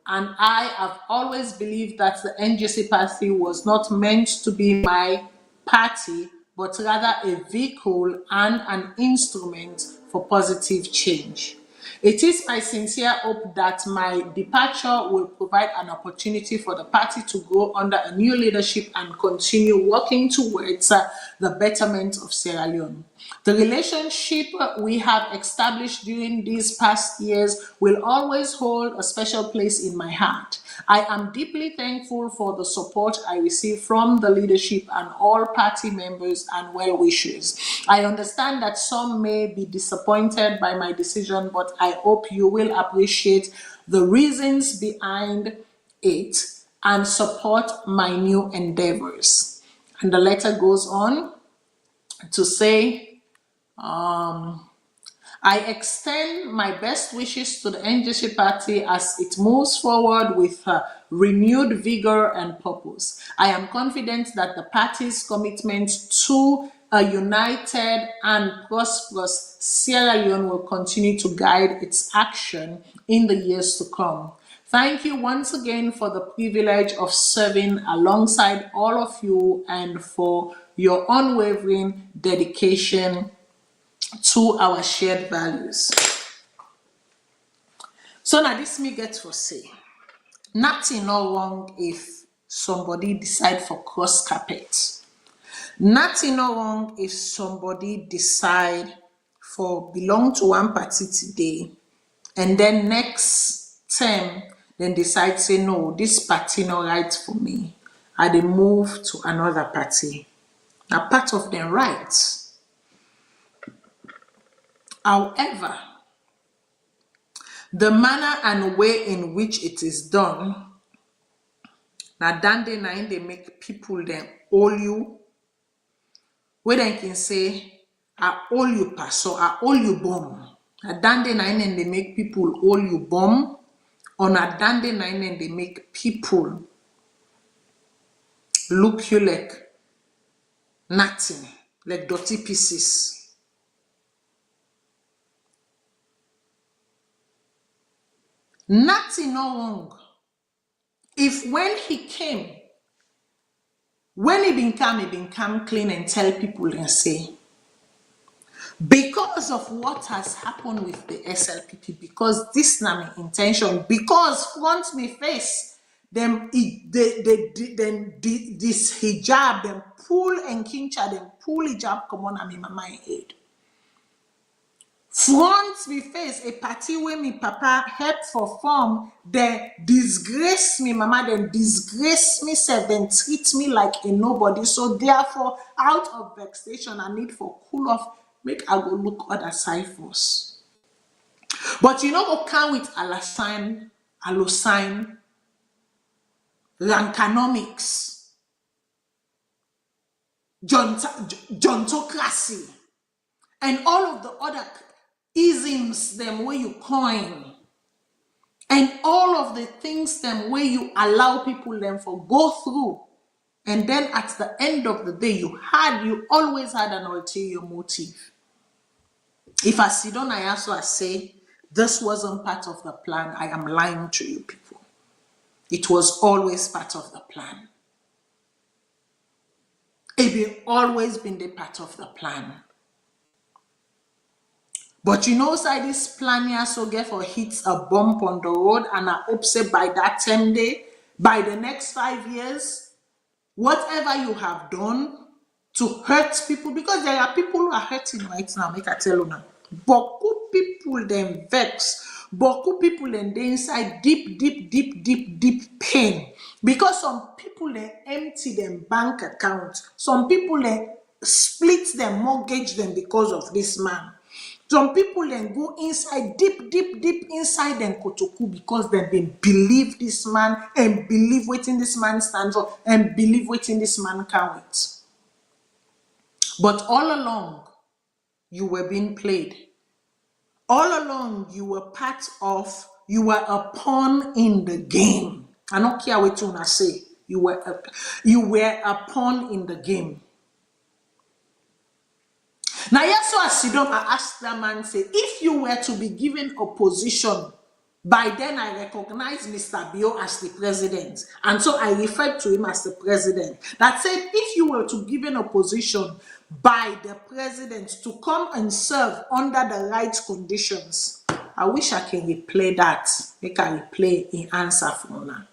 and I have always believed that the NGC party was not meant to be my party, but rather a vehicle and an instrument for positive change. It is my sincere hope that my departure will provide an opportunity for the party to grow under a new leadership and continue working towards the betterment of Sierra Leone. The relationship we have established during these past years will always hold a special place in my heart. I am deeply thankful for the support I receive from the leadership and all party members and well-wishers. I understand that some may be disappointed by my decision, but I hope you will appreciate the reasons behind it and support my new endeavors. And the letter goes on to say, I extend my best wishes to the NGC party as it moves forward with renewed vigor and purpose. I am confident that the party's commitment to a united and prosperous Sierra Leone will continue to guide its action in the years to come. Thank you once again for the privilege of serving alongside all of you and for your unwavering dedication to our shared values. So now this me get for say, nothing no wrong if somebody decide for cross carpet. Nothing no wrong if somebody decide for belong to one party today and then next term then decide say no, this party no right for me. I dey move to another party. Now part of them rights. However, the manner and way in which it is done, na dande na in they make people then owe you. Where they can say, I owe you paso, I owe you bomb. Na dande na in they make people owe you bomb, or na dande na in they make people look you like nothing, like dirty pieces. Nothing no wrong. If when he came, when he been come clean and tell people and say, because of what has happened with the SLPP, because this na my intention, because front me face, them this hijab, them pull and kincha, them pull hijab come on me mama head. Front me face, a party where me papa help for form, they disgrace me, mama, then disgrace me, self, then treat me like a nobody. So therefore, out of vexation, I need for cool off, make I go look other side first. But you know what come with Alasign, Rankanomics, Jontocracy, and all of the other isms them where you coin, and all of the things them where you allow people them for go through, and then at the end of the day you always had an ulterior motive. If I sit down, I say this wasn't part of the plan, I am lying to you people. It was always part of the plan. It always been the part of the plan. But you know, say this plan here so get for hits a bump on the road and are upset by that 10 day, by the next 5 years, whatever you have done to hurt people, because there are people who are hurting right now, make I tell you now. Boku people them vex. Boku people them they inside deep pain. Because some people they empty them bank accounts. Some people they split them, mortgage them because of this man. Some people then go inside, deep inside them kotoku because they've been believe this man and believe what in this man stands for and believe what in this man can wait. But all along, you were being played. All along, you were a pawn in the game. I don't care what you wanna say. You were a pawn in the game. Now, yes, so I sit down, I asked that man, say, if you were to be given a position, by then I recognize Mr. Bio as the president. And so I referred to him as the president. That said, if you were to be given a position by the president to come and serve under the right conditions, I wish I can replay that. Make I replay in answer for now.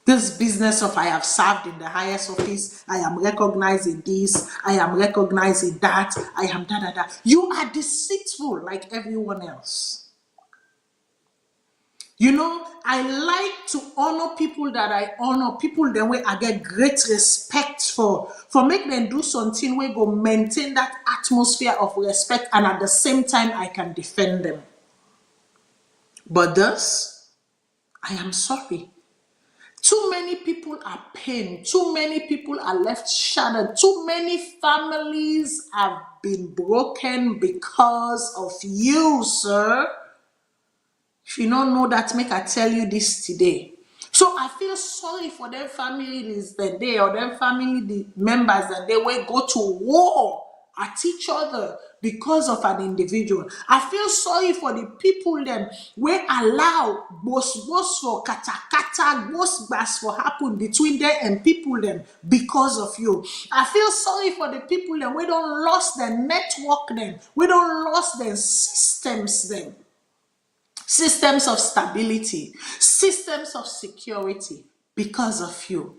This business of I have served in the highest office, I am recognizing this, I am recognizing that, I am da. You are deceitful like everyone else. You know, I like to honor people that I honor, people the way I get great respect for make them do something where go maintain that atmosphere of respect, and at the same time I can defend them. But thus, I am sorry. Too many people are pained. Too many people are left shattered. Too many families have been broken because of you, sir. If you don't know that, make I tell you this today. So I feel sorry for them families that they, or them family members that they will go to war at each other because of an individual. I feel sorry for the people them where allow boss for kata boss for happen between them and people them because of you. I feel sorry for the people them we don't lost their network them, we don't lost their systems them. Systems of stability, systems of security because of you.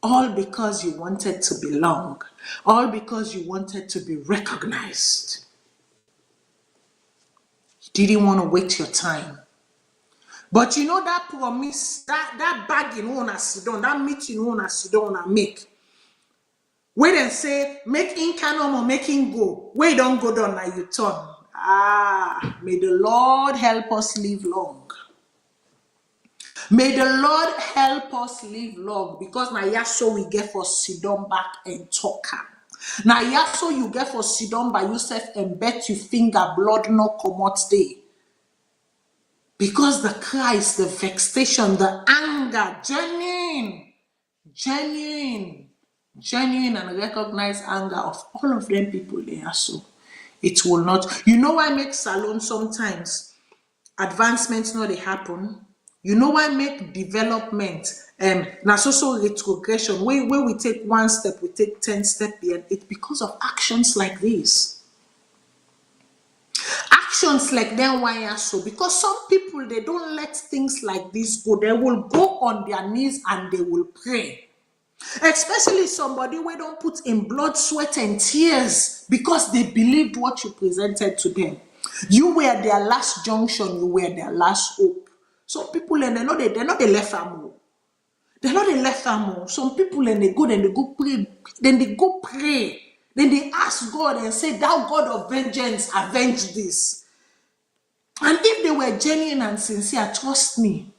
All because you wanted to belong. All because you wanted to be recognized. You didn't want to wait your time. But you know that promise, that bargain you want to sit down, that meeting you want to sit down and make. Where they say, make in canon or make him go. Where you don't go down now you turn. May the Lord help us live long. May the Lord help us live long, because now yaso we get for sit down back and talk. Now yaso you get for sit down by yourself and bet you finger blood no come out day. Because the Christ, the vexation, the anger, genuine and recognized anger of all of them people there, so it will not. You know why make Salone sometimes advancements not they happen? You know why make development now so retrogression where we take 1 step, we take 10 steps behind it, because of actions like this. Actions like that, why so? Because some people, they don't let things like this go. They will go on their knees and they will pray. Especially somebody who don't put in blood, sweat, and tears because they believed what you presented to them. You were their last junction, you were their last hope. Some people, and they're not the left arm. They're not the left arm. Some people, and they go pray. Then they go pray. Then they ask God and say, thou God of vengeance, avenge this. And if they were genuine and sincere, trust me,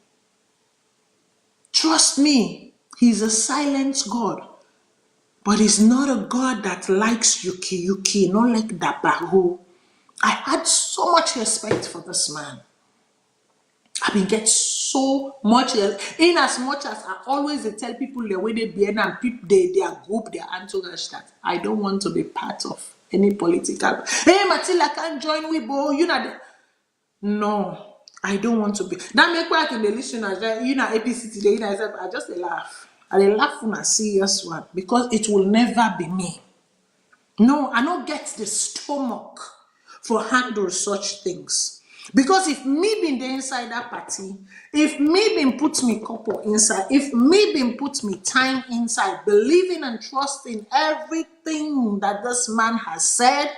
He's a silent God. But he's not a God that likes yuki, not like Dabaru. I had so much respect for this man. I mean, get so much, in as much as I always tell people the way they be and people, their group, their entourage, that I don't want to be part of any political. Hey, Matilda can't join Weibo, you know. No, I don't want to be. That make why I can listen as APC today, I just laugh. I laugh when I see serious one because it will never be me. No, I don't get the stomach for handle such things. Because if me being the inside that party, if me being put me couple inside, if me being put me time inside, believing and trusting everything that this man has said,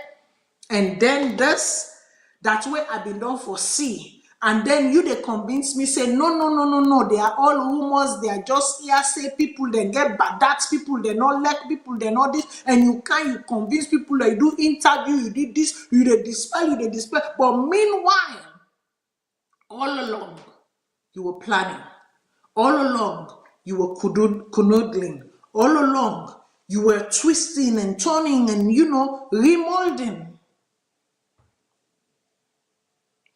and then this, that way I've been done for see. And then you they convince me, say, no, they are all rumors, they are just hearsay people, they get bad, that's people, they not like people, they not this, and you convince people that you do interview, you did this, you they dispel. But meanwhile, all along, you were planning. All along, you were canoodling. All along, you were twisting and turning and, remolding.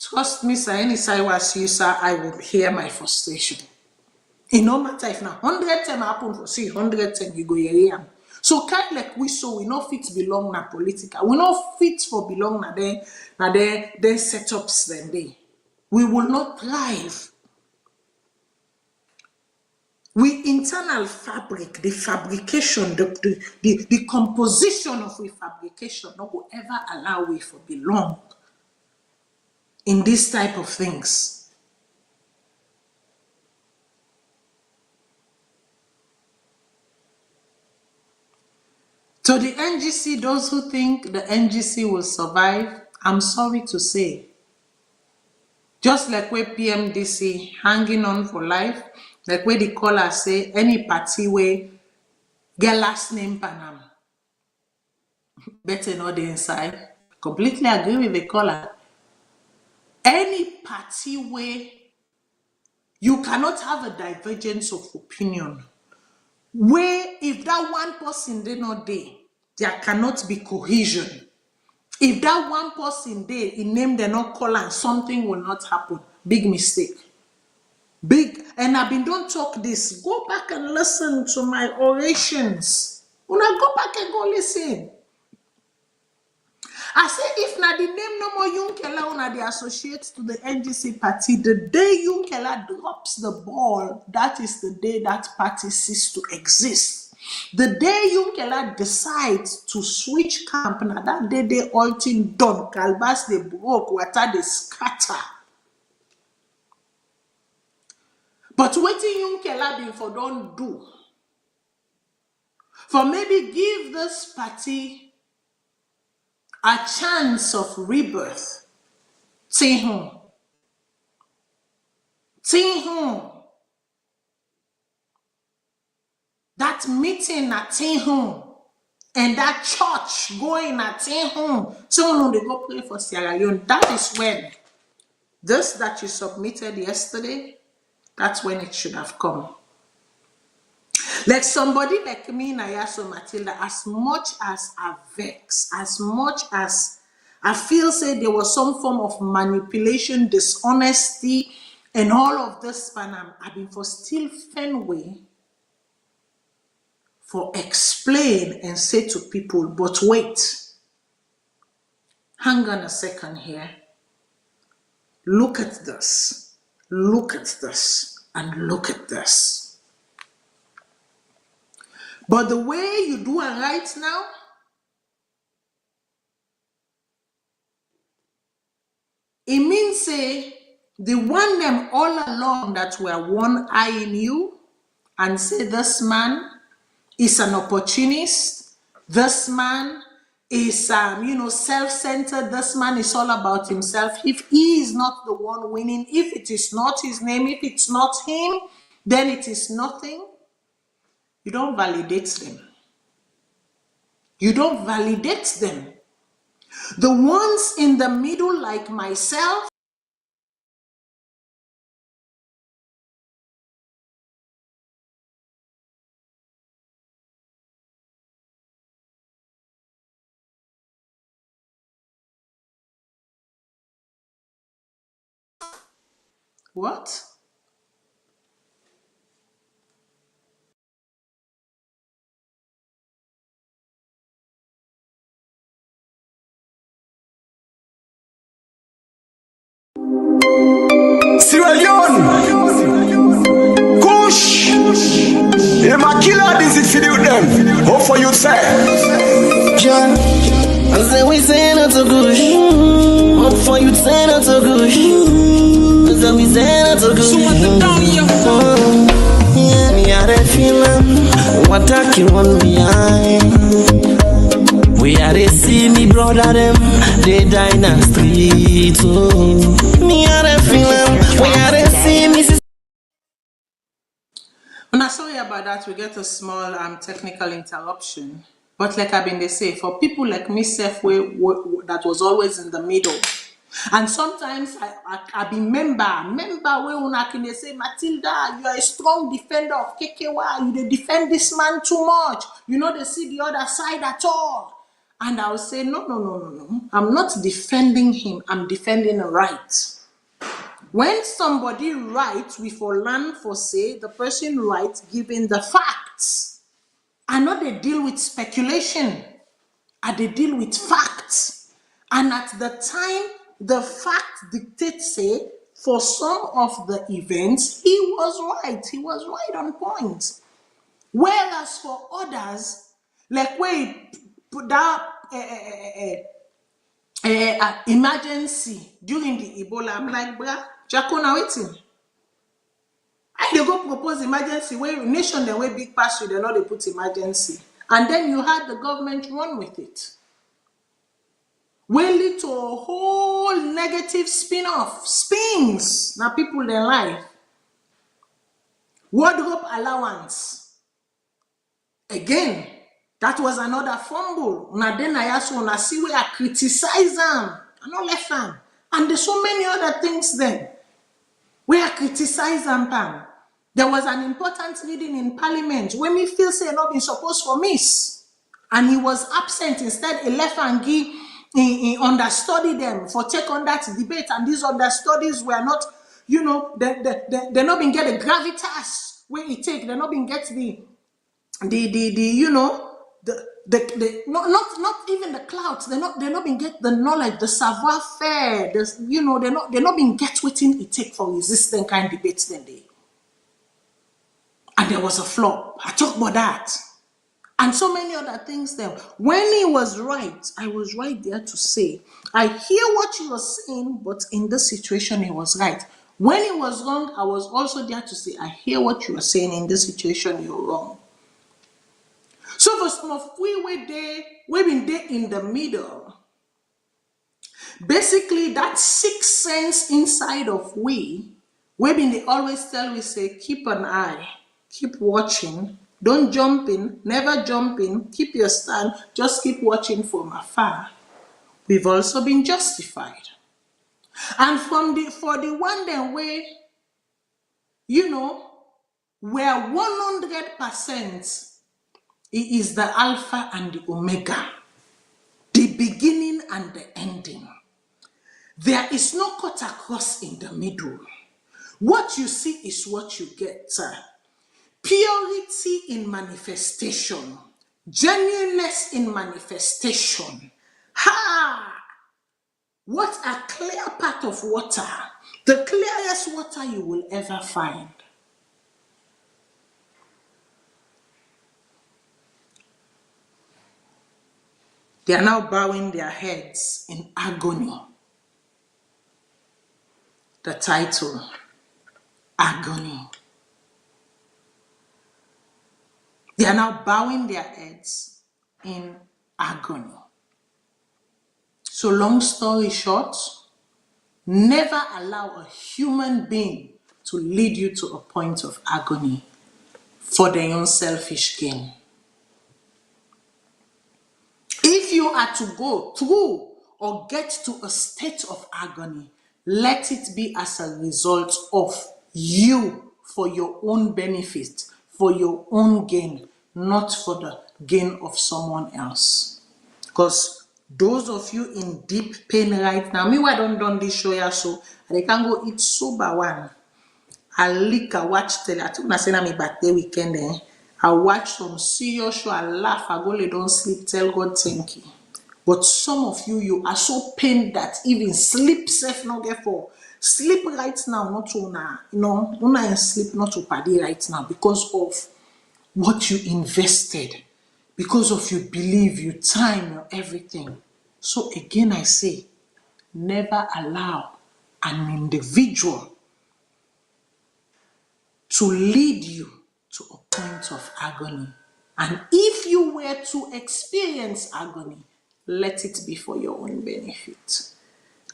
Trust me, sir, any side was you, sir, I will hear my frustration. It no matter if now 100 times happen for see 100 times you go hear am. So kind like we not fit belong na political. We not fit for belong na their setups then they. We will not thrive. We internal fabric, the fabrication, the composition of we fabrication not will ever allow we for belong in this type of things. To the NGC, those who think the NGC will survive, I'm sorry to say. Just like where PMDC hanging on for life, like where the caller say, any party where get last name Panam, better not the inside. Completely agree with the caller. Any party where you cannot have a divergence of opinion, where if that one person did not there cannot be cohesion. If that one person there, in name they not call and something will not happen. Big mistake. Big. And I've been don't talk this. Go back and listen to my orations. Una go back and go listen. I say if na the name no more Yumkella una the associates to the NGC party, the day Yumkella drops the ball, that is the day that party ceases to exist. The day Yumkella decides to switch camp, now that day they all thing done, Kalbas they broke, water they scatter. But wetin Yumkella been for don't do, for maybe give this party a chance of rebirth. Tihun. That meeting at Tihun and that church going at Tihun. Someone they go pray for Sierra Leone. That is when this that you submitted yesterday, that's when it should have come. Like somebody like me, Nayaso Matilda, as much as I vex, as much as I feel say there was some form of manipulation, dishonesty, and all of this, Panam, I've been for still Fenway for explain and say to people, but wait, hang on a second here. Look at this, and look at this. But the way you do it right now, it means say the one them all along that were one eyeing you and say this man is an opportunist, this man is self-centered, this man is all about himself. If he is not the one winning, if it is not his name, if it's not him, then it is nothing. You don't validate them. You don't validate them. The ones in the middle, like myself, What? Sierra Leone, Kush, Yumkella disease for them. How for you say? Yeah, I say we say not so good. What for you say not so good? I say we say not so good. Yeah, me had a feeling. What I can run behind. We are they see me brother them. They die in the street. Oh, me had a feeling. We are they see me. I'm sorry about that. We get a small technical interruption. But like I've been they say, for people like myself, that was always in the middle. And sometimes I be member where una can they say, Matilda, you are a strong defender of KKY. You they defend this man too much. You know they see the other side at all. And I'll say, no. I'm not defending him. I'm defending a right. When somebody writes, we for learn for say, the person writes giving the facts. I know they deal with speculation. And they deal with facts. And at the time, the fact dictates say, for some of the events, he was right. He was right on point. Whereas for others, like where he put that emergency during the Ebola, I'm like, bruh, Jakona waiting. I they go propose emergency where nation the way big pass you, they know they put emergency. And then you had the government run with it. Will lead to a whole negative spin-off, spins. Now people their life. Wardrobe allowance. Again, that was another fumble. Now then I ask when I see where I criticize them. I not left them. And there's so many other things then. Where I criticize them, Pam. There was an important reading in Parliament where me feel say not been supposed for miss. And he was absent. Instead, he left and he understudy them for take on that debate. And these understudies were not, you know, they not been get the gravitas where it take. They not been get the you know, the not even the clouds. They not been get the knowledge, the savoir faire. You know, they not been get within it take for resisting kind debates then they. And there was a flop. I talk about that. And so many other things there. When he was right, I was right there to say, I hear what you were saying, but in this situation, he was right. When he was wrong, I was also there to say, I hear what you were saying, in this situation, you're wrong. So for some of we've been there in the middle. Basically, that sixth sense inside of we've been they always tell we say, keep an eye, keep watching. Don't jump in, never jump in, keep your stand, just keep watching from afar. We've also been justified. And for the one then way, you know, where 100% it is the Alpha and the Omega, the beginning and the ending. There is no cut across in the middle. What you see is what you get. Purity in manifestation, genuineness in manifestation. Ha! What a clear part of water, the clearest water you will ever find. They are now bowing their heads in agony. The title, Agony. They are now bowing their heads in agony. So long story short, never allow a human being to lead you to a point of agony for their own selfish gain. If you are to go through or get to a state of agony, let it be as a result of you, for your own benefit, for your own gain, not for the gain of someone else. Because those of you in deep pain right now, me why don't this show ya so they can go eat sober one. I leak, I watch tell. I took my say na me birthday weekend. I watch some serious show. I laugh. I go lay don't sleep. Tell God thank you. But some of you are so pained that even sleep safe not get for sleep right now. Not to una in sleep not to party right now because of what you invested, because of your belief, your time, your everything. So again, I say, never allow an individual to lead you to a point of agony. And if you were to experience agony, let it be for your own benefit.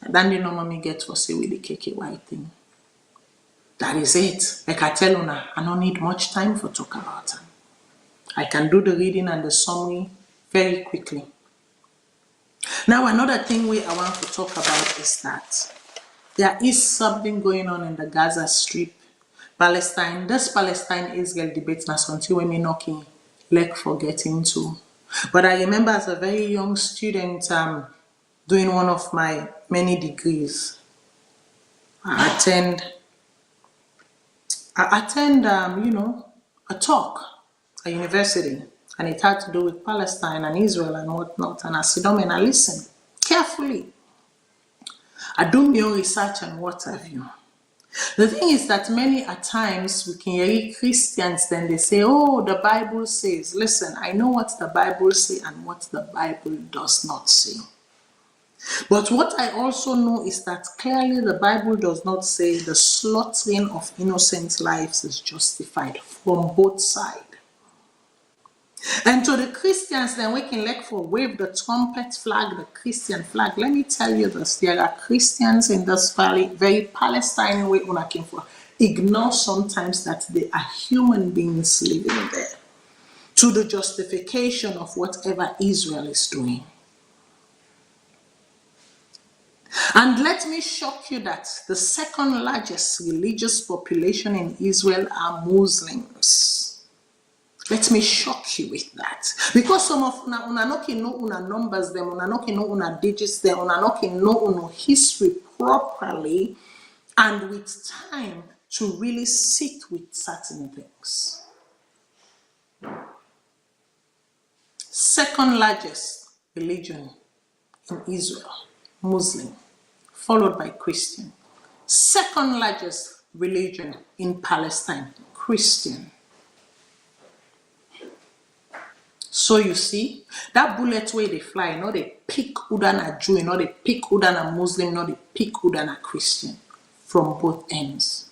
And then the normal me get for say with the KKY thing. That is it. Like I tell una, I don't need much time for talk about it. I can do the reading and the summary very quickly. Now, another thing I want to talk about is that there is something going on in the Gaza Strip, Palestine. This Palestine-Israel debate now something when me knocking leg for getting to. But I remember as a very young student doing one of my many degrees. I attend a talk at university, and it had to do with Palestine and Israel and whatnot. And I sit down and I listen carefully. I do my own research and what have you. The thing is that many a times we can hear Christians, then they say, oh, the Bible says. Listen, I know what the Bible says and what the Bible does not say. But what I also know is that clearly the Bible does not say the slaughtering of innocent lives is justified from both sides. And to the Christians, then we can like for wave the trumpet flag, the Christian flag. Let me tell you this, there are Christians in this very Palestine way una came for. Ignore sometimes that they are human beings living there to the justification of whatever Israel is doing. And let me shock you that the second largest religious population in Israel are Muslims. Let me shock you with that. Because some of una no can know una numbers them, una no can know una digits them, una no can know una history properly and with time to really sit with certain things. Second largest religion in Israel, Muslim, followed by Christian. Second largest religion in Palestine, Christian. So you see, that bullet way they fly, not they pick Udana Jew, not they pick Udana Muslim, not they pick Udana Christian from both ends.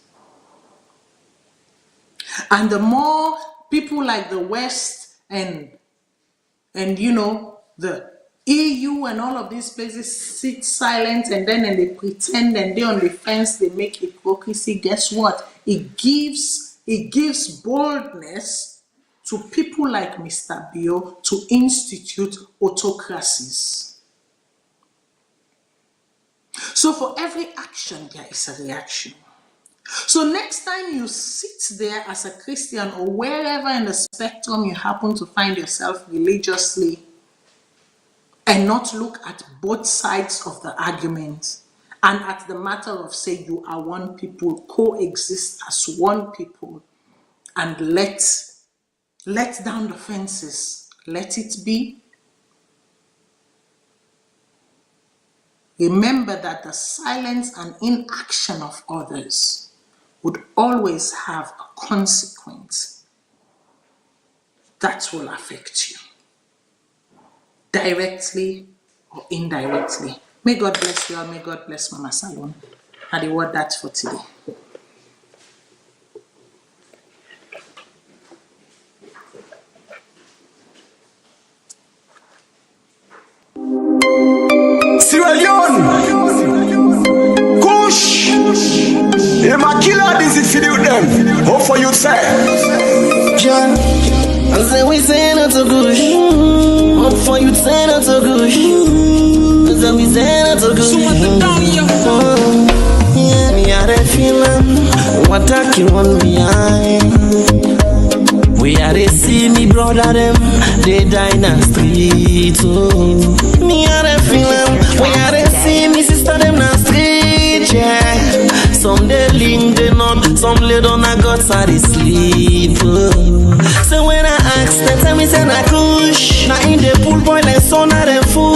And the more people like the West and the EU and all of these places sit silent and then they pretend and they're on the fence, they make hypocrisy. Guess what? It gives boldness to people like Mr. Bio to institute autocracies. So for every action, there is a reaction. So next time you sit there as a Christian or wherever in the spectrum you happen to find yourself religiously and not look at both sides of the argument and at the matter of say you are one people, coexist as one people and let down the fences, let it be. Remember that the silence and inaction of others would always have a consequence that will affect you, directly or indirectly. May God bless you all. May God bless Mama Salone. And the word that's for today. Leone, Kush, Yumkella, this is for them. Hope for you, sir. John, I say we say not so good. Hope for you, say not so good. I say we say not so good. Yeah, me are a feeling what I can want behind. We are they see me brother them, they die in the street. Oh, me are they feeling. We are they see me sister them in the street. Yeah, some they link they not Some lay down a guts and they sleep. So when I ask them, tell me say na kush. Now in the pool boy like son of them fool.